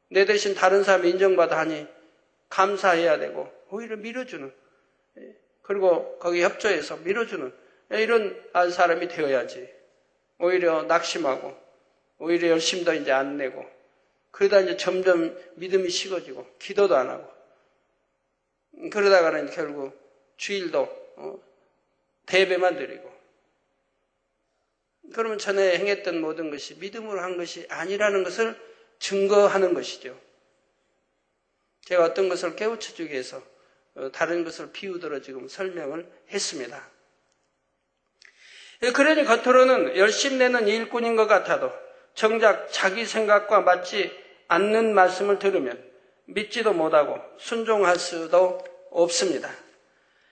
내 대신 다른 사람이 인정받아 하니 감사해야 되고, 오히려 밀어주는, 그리고 거기 협조해서 밀어주는 이런 사람이 되어야지. 오히려 낙심하고 오히려 열심도 이제 안 내고, 그러다 이제 점점 믿음이 식어지고 기도도 안 하고, 그러다가는 결국 주일도 대배만 드리고, 그러면 전에 행했던 모든 것이 믿음으로 한 것이 아니라는 것을 증거하는 것이죠. 제가 어떤 것을 깨우쳐주기 위해서 다른 것을 비유들어 지금 설명을 했습니다. 그러니 겉으로는 열심 내는 일꾼인 것 같아도 정작 자기 생각과 맞지 않는 말씀을 들으면 믿지도 못하고 순종할 수도 없습니다.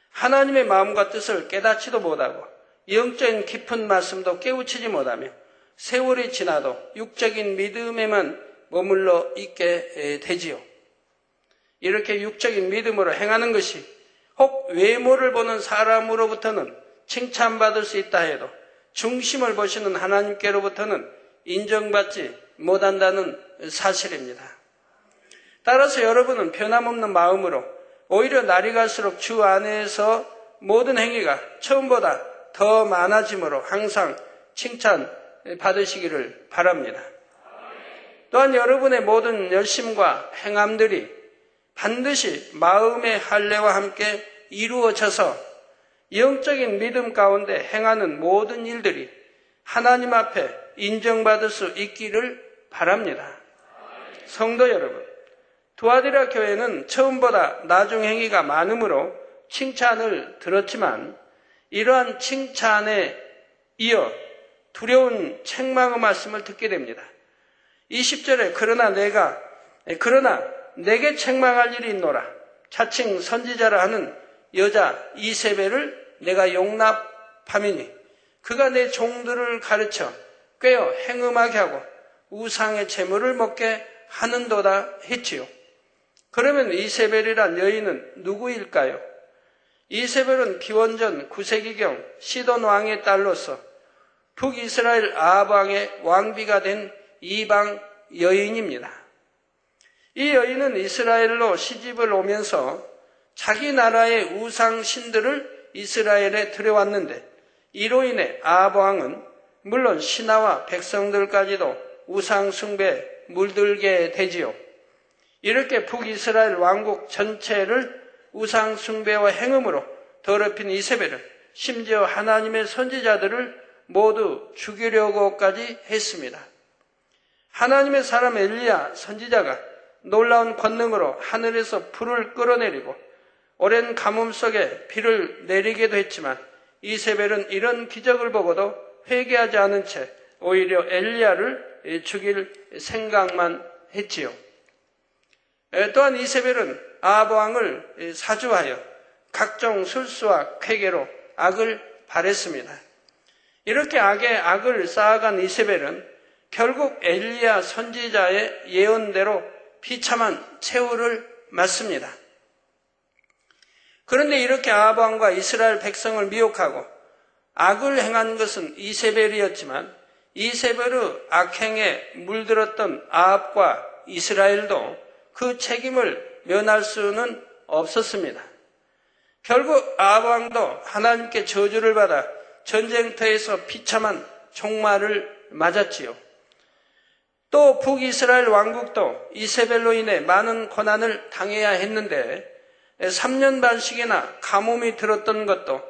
하나님의 마음과 뜻을 깨닫지도 못하고 영적인 깊은 말씀도 깨우치지 못하며 세월이 지나도 육적인 믿음에만 머물러 있게 되지요. 이렇게 육적인 믿음으로 행하는 것이 혹 외모를 보는 사람으로부터는 칭찬받을 수 있다 해도 중심을 보시는 하나님께로부터는 인정받지 못한다는 사실입니다. 따라서 여러분은 변함없는 마음으로 오히려 날이 갈수록 주 안에서 모든 행위가 처음보다 더 많아짐으로 항상 칭찬 받으시기를 바랍니다. 또한 여러분의 모든 열심과 행함들이 반드시 마음의 할례와 함께 이루어져서 영적인 믿음 가운데 행하는 모든 일들이 하나님 앞에 인정받을 수 있기를 바랍니다. 성도 여러분, 두아디라 교회는 처음보다 나중 행위가 많으므로 칭찬을 들었지만 이러한 칭찬에 이어 두려운 책망의 말씀을 듣게 됩니다. 20절에 그러나 내게 책망할 일이 있노라. 자칭 선지자라 하는 여자 이세벨을 내가 밤이니 그가 내 종들을 가르쳐 꿰어 행음하게 하고 우상의 재물을 먹게 하는도다 했지요. 그러면 이세벨이란 여인은 누구일까요? 이세벨은 기원전 9세기경 시돈 왕의 딸로서 북이스라엘 아합 왕의 왕비가 된 이방 여인입니다. 이 여인은 이스라엘로 시집을 오면서 자기 나라의 우상 신들을 이스라엘에 들여왔는데 이로 인해 아합 왕은 물론 신하와 백성들까지도 우상 숭배에 물들게 되지요. 이렇게 북이스라엘 왕국 전체를 우상 숭배와 행음으로 더럽힌 이세벨은 심지어 하나님의 선지자들을 모두 죽이려고까지 했습니다. 하나님의 사람 엘리야 선지자가 놀라운 권능으로 하늘에서 불을 끌어내리고 오랜 가뭄 속에 비를 내리기도 했지만 이세벨은 이런 기적을 보고도 회개하지 않은 채 오히려 엘리야를 죽일 생각만 했지요. 또한 이세벨은 아합 왕을 사주하여 각종 술수와 쾌계로 악을 발했습니다. 이렇게 악에 악을 쌓아간 이세벨은 결국 엘리야 선지자의 예언대로 비참한 최후를 맞습니다. 그런데 이렇게 아합 왕과 이스라엘 백성을 미혹하고 악을 행한 것은 이세벨이었지만 이세벨의 악행에 물들었던 아합과 이스라엘도 그 책임을 면할 수는 없었습니다. 결국 아합 왕도 하나님께 저주를 받아 전쟁터에서 비참한 종말을 맞았지요. 또 북이스라엘 왕국도 이세벨로 인해 많은 고난을 당해야 했는데 3년 반씩이나 가뭄이 들었던 것도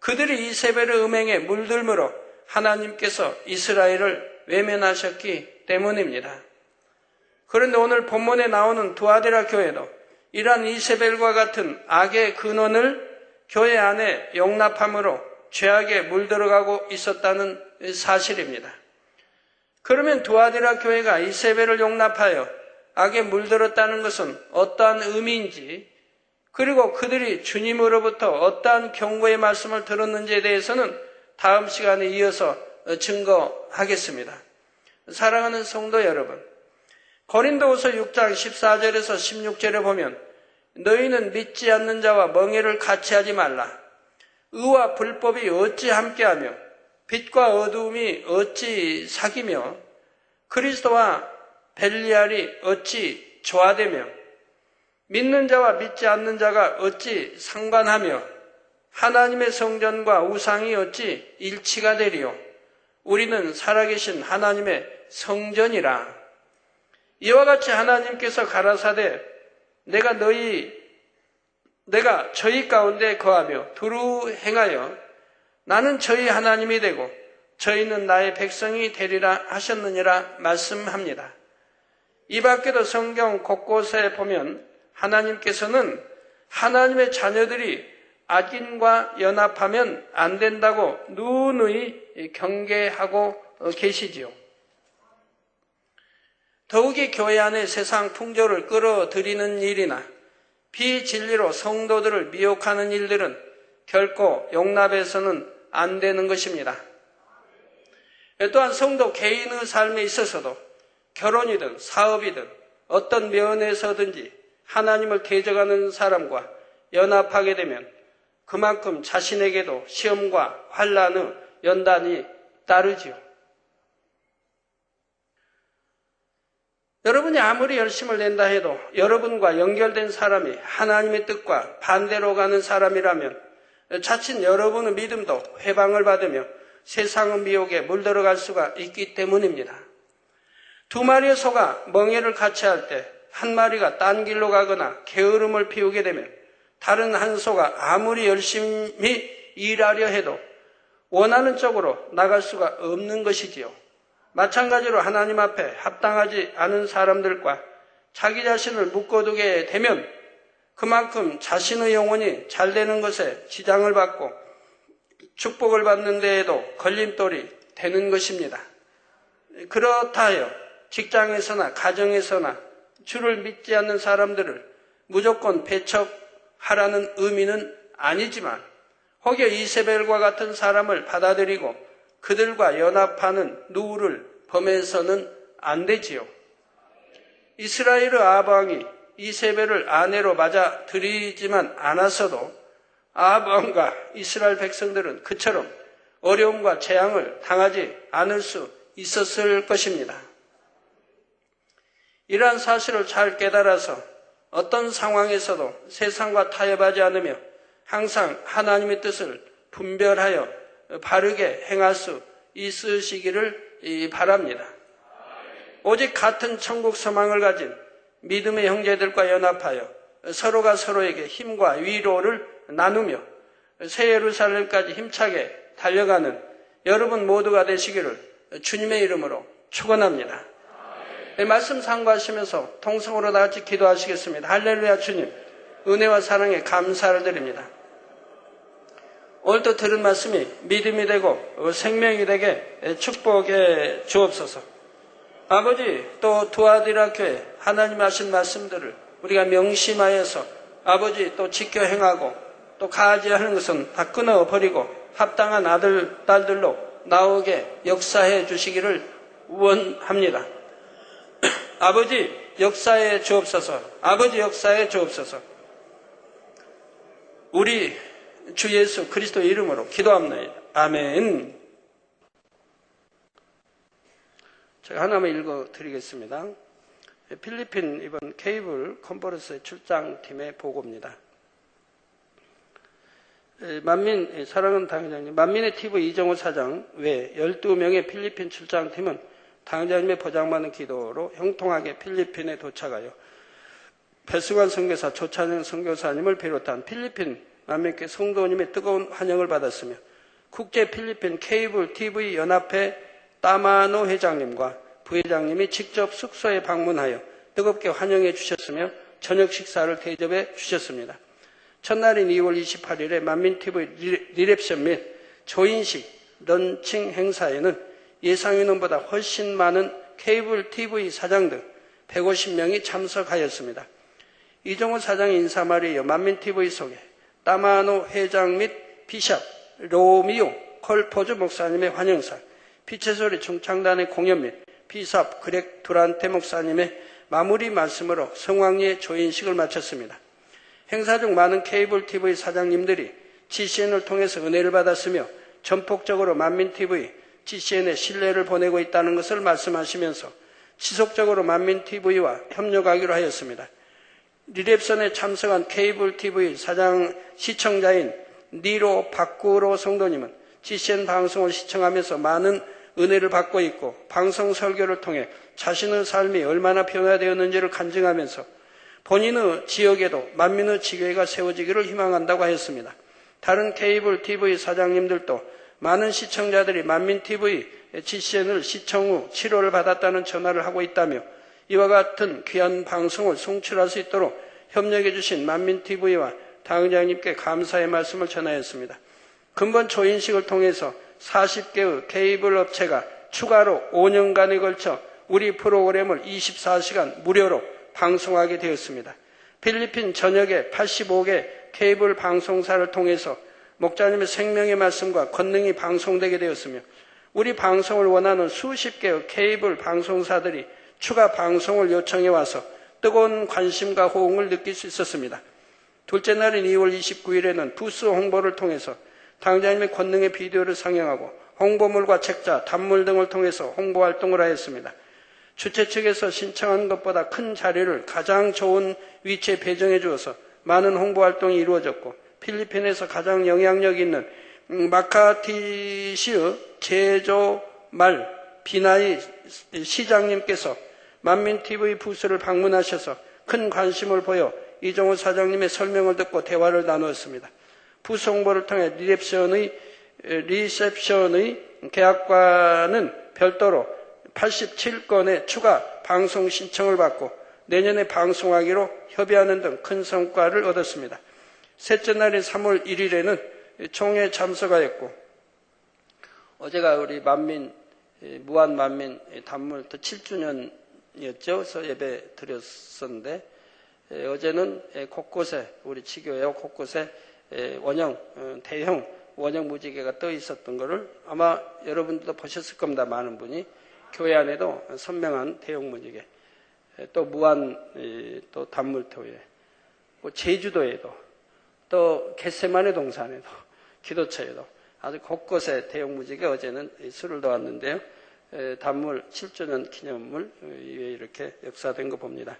그들이 이세벨의 음행에 물들므로 하나님께서 이스라엘을 외면하셨기 때문입니다. 그런데 오늘 본문에 나오는 두아데라 교회도 이러한 이세벨과 같은 악의 근원을 교회 안에 용납함으로 죄악에 물들어가고 있었다는 사실입니다. 그러면 두아데라 교회가 이세벨을 용납하여 악에 물들었다는 것은 어떠한 의미인지, 그리고 그들이 주님으로부터 어떠한 경고의 말씀을 들었는지에 대해서는 다음 시간에 이어서 증거하겠습니다. 사랑하는 성도 여러분, 고린도후서 6장 14절에서 16절에 보면 너희는 믿지 않는 자와 멍에를 같이 하지 말라. 의와 불법이 어찌 함께하며 빛과 어두움이 어찌 사귀며 그리스도와 벨리알이 어찌 조화되며 믿는 자와 믿지 않는 자가 어찌 상관하며 하나님의 성전과 우상이 어찌 일치가 되리요. 우리는 살아계신 하나님의 성전이라. 이와 같이 하나님께서 가라사대 내가 저희 가운데 거하며 두루 행하여 나는 저희 하나님이 되고 저희는 나의 백성이 되리라 하셨느니라 말씀합니다. 이 밖에도 성경 곳곳에 보면 하나님께서는 하나님의 자녀들이 악인과 연합하면 안 된다고 누누이 경계하고 계시지요. 더욱이 교회 안에 세상 풍조를 끌어들이는 일이나 비진리로 성도들을 미혹하는 일들은 결코 용납해서는 안 되는 것입니다. 또한 성도 개인의 삶에 있어서도 결혼이든 사업이든 어떤 면에서든지 하나님을 대적하는 사람과 연합하게 되면 그만큼 자신에게도 시험과 환난의 연단이 따르지요. 여러분이 아무리 열심을 낸다 해도 여러분과 연결된 사람이 하나님의 뜻과 반대로 가는 사람이라면 자칫 여러분의 믿음도 회방을 받으며 세상의 미혹에 물들어갈 수가 있기 때문입니다. 두 마리의 소가 멍에를 같이 할 때 한 마리가 딴 길로 가거나 게으름을 피우게 되면 다른 한 소가 아무리 열심히 일하려 해도 원하는 쪽으로 나갈 수가 없는 것이지요. 마찬가지로 하나님 앞에 합당하지 않은 사람들과 자기 자신을 묶어두게 되면 그만큼 자신의 영혼이 잘 되는 것에 지장을 받고 축복을 받는 데에도 걸림돌이 되는 것입니다. 그렇다 하여 직장에서나 가정에서나 주를 믿지 않는 사람들을 무조건 배척하라는 의미는 아니지만 혹여 이세벨과 같은 사람을 받아들이고 그들과 연합하는 누구를 범해서는 안 되지요. 이스라엘의 아방이 이세벨을 아내로 맞아 들이지만 않았어도 아방과 이스라엘 백성들은 그처럼 어려움과 재앙을 당하지 않을 수 있었을 것입니다. 이러한 사실을 잘 깨달아서 어떤 상황에서도 세상과 타협하지 않으며 항상 하나님의 뜻을 분별하여 바르게 행할 수 있으시기를 바랍니다. 오직 같은 천국 소망을 가진 믿음의 형제들과 연합하여 서로가 서로에게 힘과 위로를 나누며 새 예루살렘까지 힘차게 달려가는 여러분 모두가 되시기를 주님의 이름으로 축원합니다. 말씀 상고하시면서 통성으로 다 같이 기도하시겠습니다. 할렐루야. 주님, 은혜와 사랑에 감사를 드립니다. 오늘도 들은 말씀이 믿음이 되고 생명이 되게 축복해 주옵소서. 아버지, 또 두아디라 교회 하나님 하신 말씀들을 우리가 명심하여서 아버지 또 지켜 행하고 또 가지하는 것은 다 끊어버리고 합당한 아들, 딸들로 나오게 역사해 주시기를 원합니다. 아버지 역사해 주옵소서. 아버지 역사해 주옵소서. 우리 주 예수 그리스도 이름으로 기도합니다. 아멘. 제가 하나만 읽어드리겠습니다. 필리핀 이번 케이블 컨퍼런스 출장팀의 보고입니다. 사랑하는 당회장님, 만민의 TV 이정호 사장 외 12명의 필리핀 출장팀은 당회장님의 보장받는 기도로 형통하게 필리핀에 도착하여 배승환 선교사, 조찬영 선교사님을 비롯한 필리핀 만민교회 성도님의 뜨거운 환영을 받았으며 국제 필리핀 케이블 TV 연합회 따마노 회장님과 부회장님이 직접 숙소에 방문하여 뜨겁게 환영해 주셨으며 저녁 식사를 대접해 주셨습니다. 첫날인 2월 28일에 만민TV 리셉션 및 조인식, 런칭 행사에는 예상 인원보다 훨씬 많은 케이블 TV 사장 등 150명이 참석하였습니다. 이정호 사장의 인사말에 이어 만민TV 속에 따마노 회장 및 비샵 로미오 컬포즈 목사님의 환영사, 빛의 소리 중창단의 공연 및 비샵 그렉 두란테 목사님의 마무리 말씀으로 성황리의 조인식을 마쳤습니다. 행사 중 많은 케이블 TV 사장님들이 GCN을 통해서 은혜를 받았으며 전폭적으로 만민TV, GCN에 신뢰를 보내고 있다는 것을 말씀하시면서 지속적으로 만민TV와 협력하기로 하였습니다. 리셉션에 참석한 케이블 TV 사장 시청자인 니로 바쿠로 성도님은 GCN 방송을 시청하면서 많은 은혜를 받고 있고 방송 설교를 통해 자신의 삶이 얼마나 변화되었는지를 간증하면서 본인의 지역에도 만민의 지교회가 세워지기를 희망한다고 하였습니다. 다른 케이블 TV 사장님들도 많은 시청자들이 만민TV GCN을 시청 후 치료를 받았다는 전화를 하고 있다며 이와 같은 귀한 방송을 송출할 수 있도록 협력해 주신 만민TV와 당회장님께 감사의 말씀을 전하였습니다. 근본 조인식을 통해서 40개의 케이블 업체가 추가로 5년간에 걸쳐 우리 프로그램을 24시간 무료로 방송하게 되었습니다. 필리핀 전역의 85개 케이블 방송사를 통해서 목자님의 생명의 말씀과 권능이 방송되게 되었으며 우리 방송을 원하는 수십 개의 케이블 방송사들이 추가 방송을 요청해 와서 뜨거운 관심과 호응을 느낄 수 있었습니다. 둘째 날인 2월 29일에는 부스 홍보를 통해서 당장님의 권능의 비디오를 상영하고 홍보물과 책자, 단물 등을 통해서 홍보 활동을 하였습니다. 주최 측에서 신청한 것보다 큰 자리를 가장 좋은 위치에 배정해 주어서 많은 홍보 활동이 이루어졌고 필리핀에서 가장 영향력 있는 마카티시의 제조말 비나이 시장님께서 만민TV 부스를 방문하셔서 큰 관심을 보여 이정호 사장님의 설명을 듣고 대화를 나누었습니다. 부스 홍보를 통해 리셉션의 계약과는 별도로 87건의 추가 방송 신청을 받고 내년에 방송하기로 협의하는 등 큰 성과를 얻었습니다. 셋째 날인 3월 1일에는 총회에 참석하였고 어제가 우리 무한 만민 단물 7주년이었죠. 그래서 예배 드렸었는데 어제는 곳곳에 우리 지교회 곳곳에 대형 원형 무지개가 떠 있었던 것을 아마 여러분들도 보셨을 겁니다. 많은 분이. 교회 안에도 선명한 대형 무지개, 또 무한 또 단물토에, 제주도에도, 또 겟세마네 동산에도, 기도처에도 아주 곳곳에 대형 무지개, 어제는 술을 놓았는데요. 단물 7주년 기념물 위에 이렇게 역사된 거 봅니다.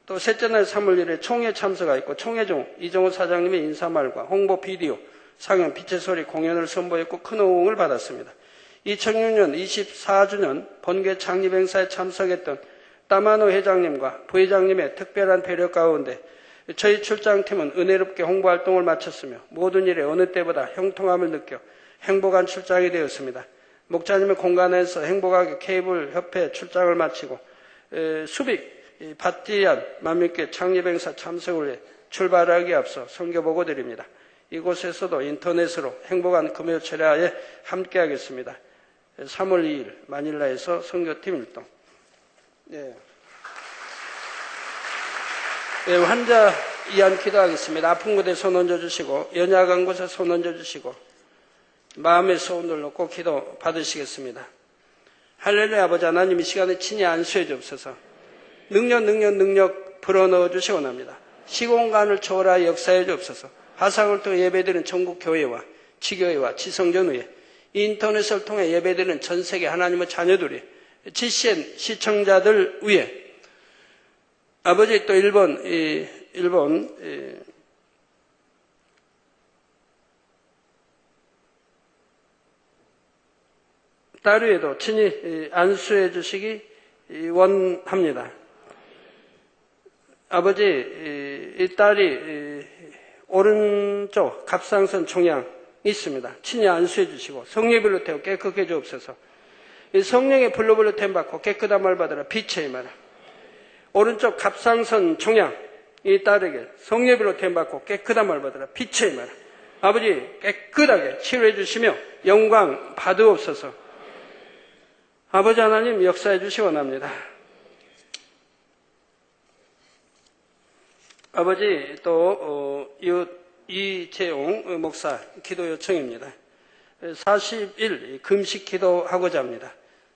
또 셋째 날 3월 1일 총회 참석가 있고, 총회 중 이정호 사장님의 인사말과 홍보 비디오, 상영, 빛의 소리 공연을 선보였고 큰 호응을 받았습니다. 2006년 24주년 본계 창립 행사에 참석했던 따마노 회장님과 부회장님의 특별한 배려 가운데 저희 출장팀은 은혜롭게 홍보활동을 마쳤으며 모든 일에 어느 때보다 형통함을 느껴 행복한 출장이 되었습니다. 목자님의 공간에서 행복하게 케이블 협회 출장을 마치고 수빅 바티안 만민교회 창립행사 참석을 위해 출발하기에 앞서 선교보고 드립니다. 이곳에서도 인터넷으로 행복한 금요 철야에 함께하겠습니다. 3월 2일 마닐라에서 선교팀 일동. 환자 이안 기도하겠습니다. 아픈 곳에 손 얹어주시고 연약한 곳에 손 얹어주시고 마음의 소원을 놓고 기도 받으시겠습니다. 할렐루야. 아버지 하나님, 이 시간에 친히 안수해 주옵소서. 능력 불어넣어 주시기 원합니다. 시공간을 초월하여 역사해 주옵소서. 화상을 통해 예배드리는 전국 교회와 지교회와 지성전의회, 인터넷을 통해 예배드리는 전 세계 하나님의 자녀들이, GCN 시청자들 위해, 아버지 또 일본 딸 위에도 친히 안수해 주시기 원합니다. 아버지, 이 딸이 오른쪽 갑상선 종양 있습니다. 친히 안수해 주시고 성령의 불로 태워 깨끗게 주옵소서. 이 성령의 불로 템받고 깨끗함을 받으라. 빛의 임하라. 오른쪽 갑상선 종양 이 딸에게 성령의 불로 템받고 깨끗함을 받으라. 빛의 임하라. 아버지, 깨끗하게 치료해 주시며 영광 받으옵소서. 아버지 하나님, 역사해 주시기 원합니다. 아버지, 또 이재용 목사 기도 요청입니다. 40일 금식 기도하고자 합니다.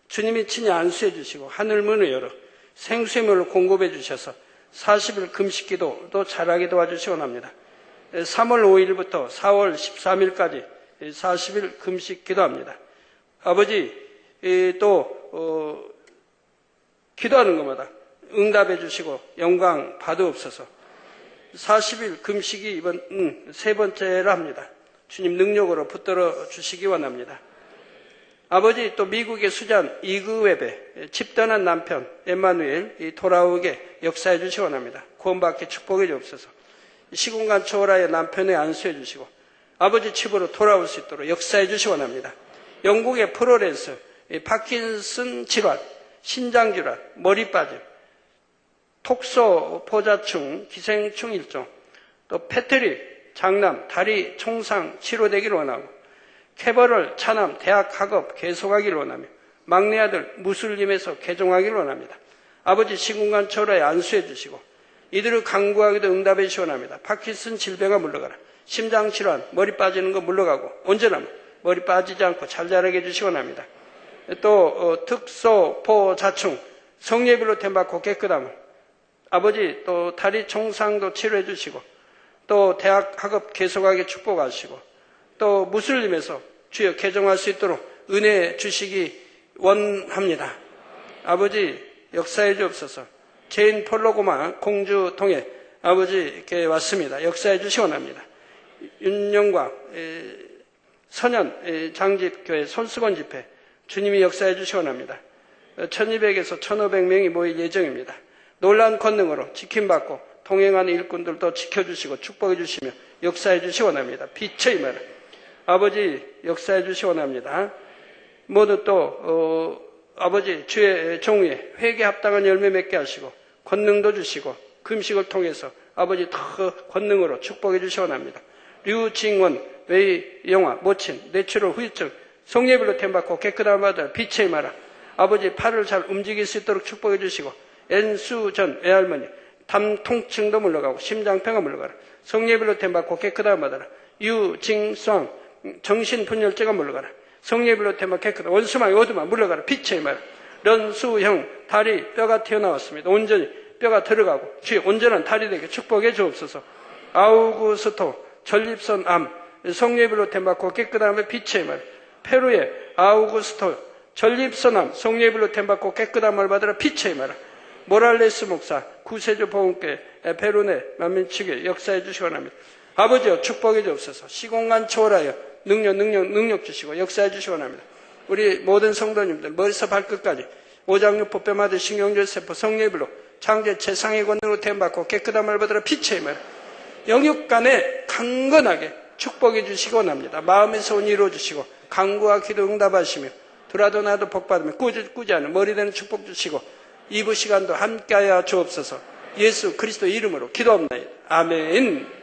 주님이 친히 안수해 주시고 하늘 문을 열어 생수의 물을 공급해 주셔서 40일 금식 기도도 잘하게 도와주시기 원합니다. 3월 5일부터 4월 13일까지 40일 금식 기도합니다. 아버지, 또 기도하는 것마다 응답해 주시고 영광 받으옵소서. 40일 금식이 이번 세 번째라 합니다. 주님 능력으로 붙들어 주시기 원합니다. 아버지, 또 미국의 수잔 이그웹에 집단한 남편 엠마누엘 돌아오게 역사해 주시기 원합니다. 구원받게 축복해 주옵소서. 시공간 초월하여 남편의 안수해 주시고 아버지 집으로 돌아올 수 있도록 역사해 주시기 원합니다. 영국의 프로렌스 파킨슨 질환, 신장질환, 머리 빠짐, 톡소 포자충, 기생충 일종, 또 패트릭, 장남, 다리 총상 치료되기를 원하고 캐버럴, 차남, 대학 학업 계속하기를 원하며 막내 아들 무슬림에서 개종하기를 원합니다. 아버지, 시공간 초월하여 안수해 주시고 이들을 강구하기도 응답해 주시기 원합니다. 파킨슨 질병아 물러가라. 심장질환, 머리 빠지는 거 물러가고 언제나 머리 빠지지 않고 잘 자라게 해주시기 원합니다. 또 특소 포자충, 성례별로 템받고 깨끗함을, 아버지, 또 다리 총상도 치료해 주시고 또 대학 학업 계속하게 축복하시고 또 무슬림에서 주여 개종할 수 있도록 은혜 주시기 원합니다. 아버지, 역사해 주옵소서. 제인 폴로고마 공주 통해 아버지 이렇게 왔습니다. 역사해 주시기 원합니다. 윤영광 선현 장집교회 손수건 집회 주님이 역사해 주시기 원합니다. 1200에서 1500명이 모일 예정입니다. 놀라운 권능으로 지킴받고 동행하는 일꾼들도 지켜주시고 축복해 주시며 역사해 주시기 원합니다. 빛의 임하라. 아버지, 역사해 주시기 원합니다. 모두 또 아버지 주의 종위에 회개 합당한 열매 맺게 하시고 권능도 주시고 금식을 통해서 아버지 더 권능으로 축복해 주시기 원합니다. 류징원, 웨이 영화, 모친, 뇌출혈 후유증, 성례별로 템받고 깨끗함을 받아 빛의 임하라. 아버지, 팔을 잘 움직일 수 있도록 축복해 주시고 엔수전 외할머니 담 통증도 물러가고 심장병가 물러가라. 성례별로 템받고 깨끗함 받아라. 유징성 정신분열죄가 물러가라. 성례별로 템받고 깨끗함 원수망이 어두마 물러가라. 빛의 말 런수형 다리 뼈가 튀어나왔습니다. 온전히 뼈가 들어가고 주의 온전한 다리 되게 축복해 주옵소서. 아우구스토 전립선 암 성례별로 템받고 깨끗함의 빛의 말 페루의 아우구스토 전립선암 성례별로 템받고 깨끗함을 받으라. 빛의 말 모랄레스 목사 구세주 보훈교회 페루네 만민축에 역사해 주시기 원합니다. 아버지여 축복해 주옵소서. 시공간 초월하여 능력 주시고 역사해 주시기 원합니다. 우리 모든 성도님들 머리서 발끝까지 오장육부 뼈마디 신경절세포 성례별로 창조 최상의 권능으로 템받고 깨끗함을 받으라. 빛의 말 영육간에 강건하게 축복해 주시기 원합니다. 마음에서 온 이루어 주시고 간구와 기도 응답하시며 들어도 나도 복받으며 꾸지 않은 머리 되는 축복 주시고 2부 시간도 함께하여 주옵소서. 예수 그리스도 이름으로 기도합니다. 아멘.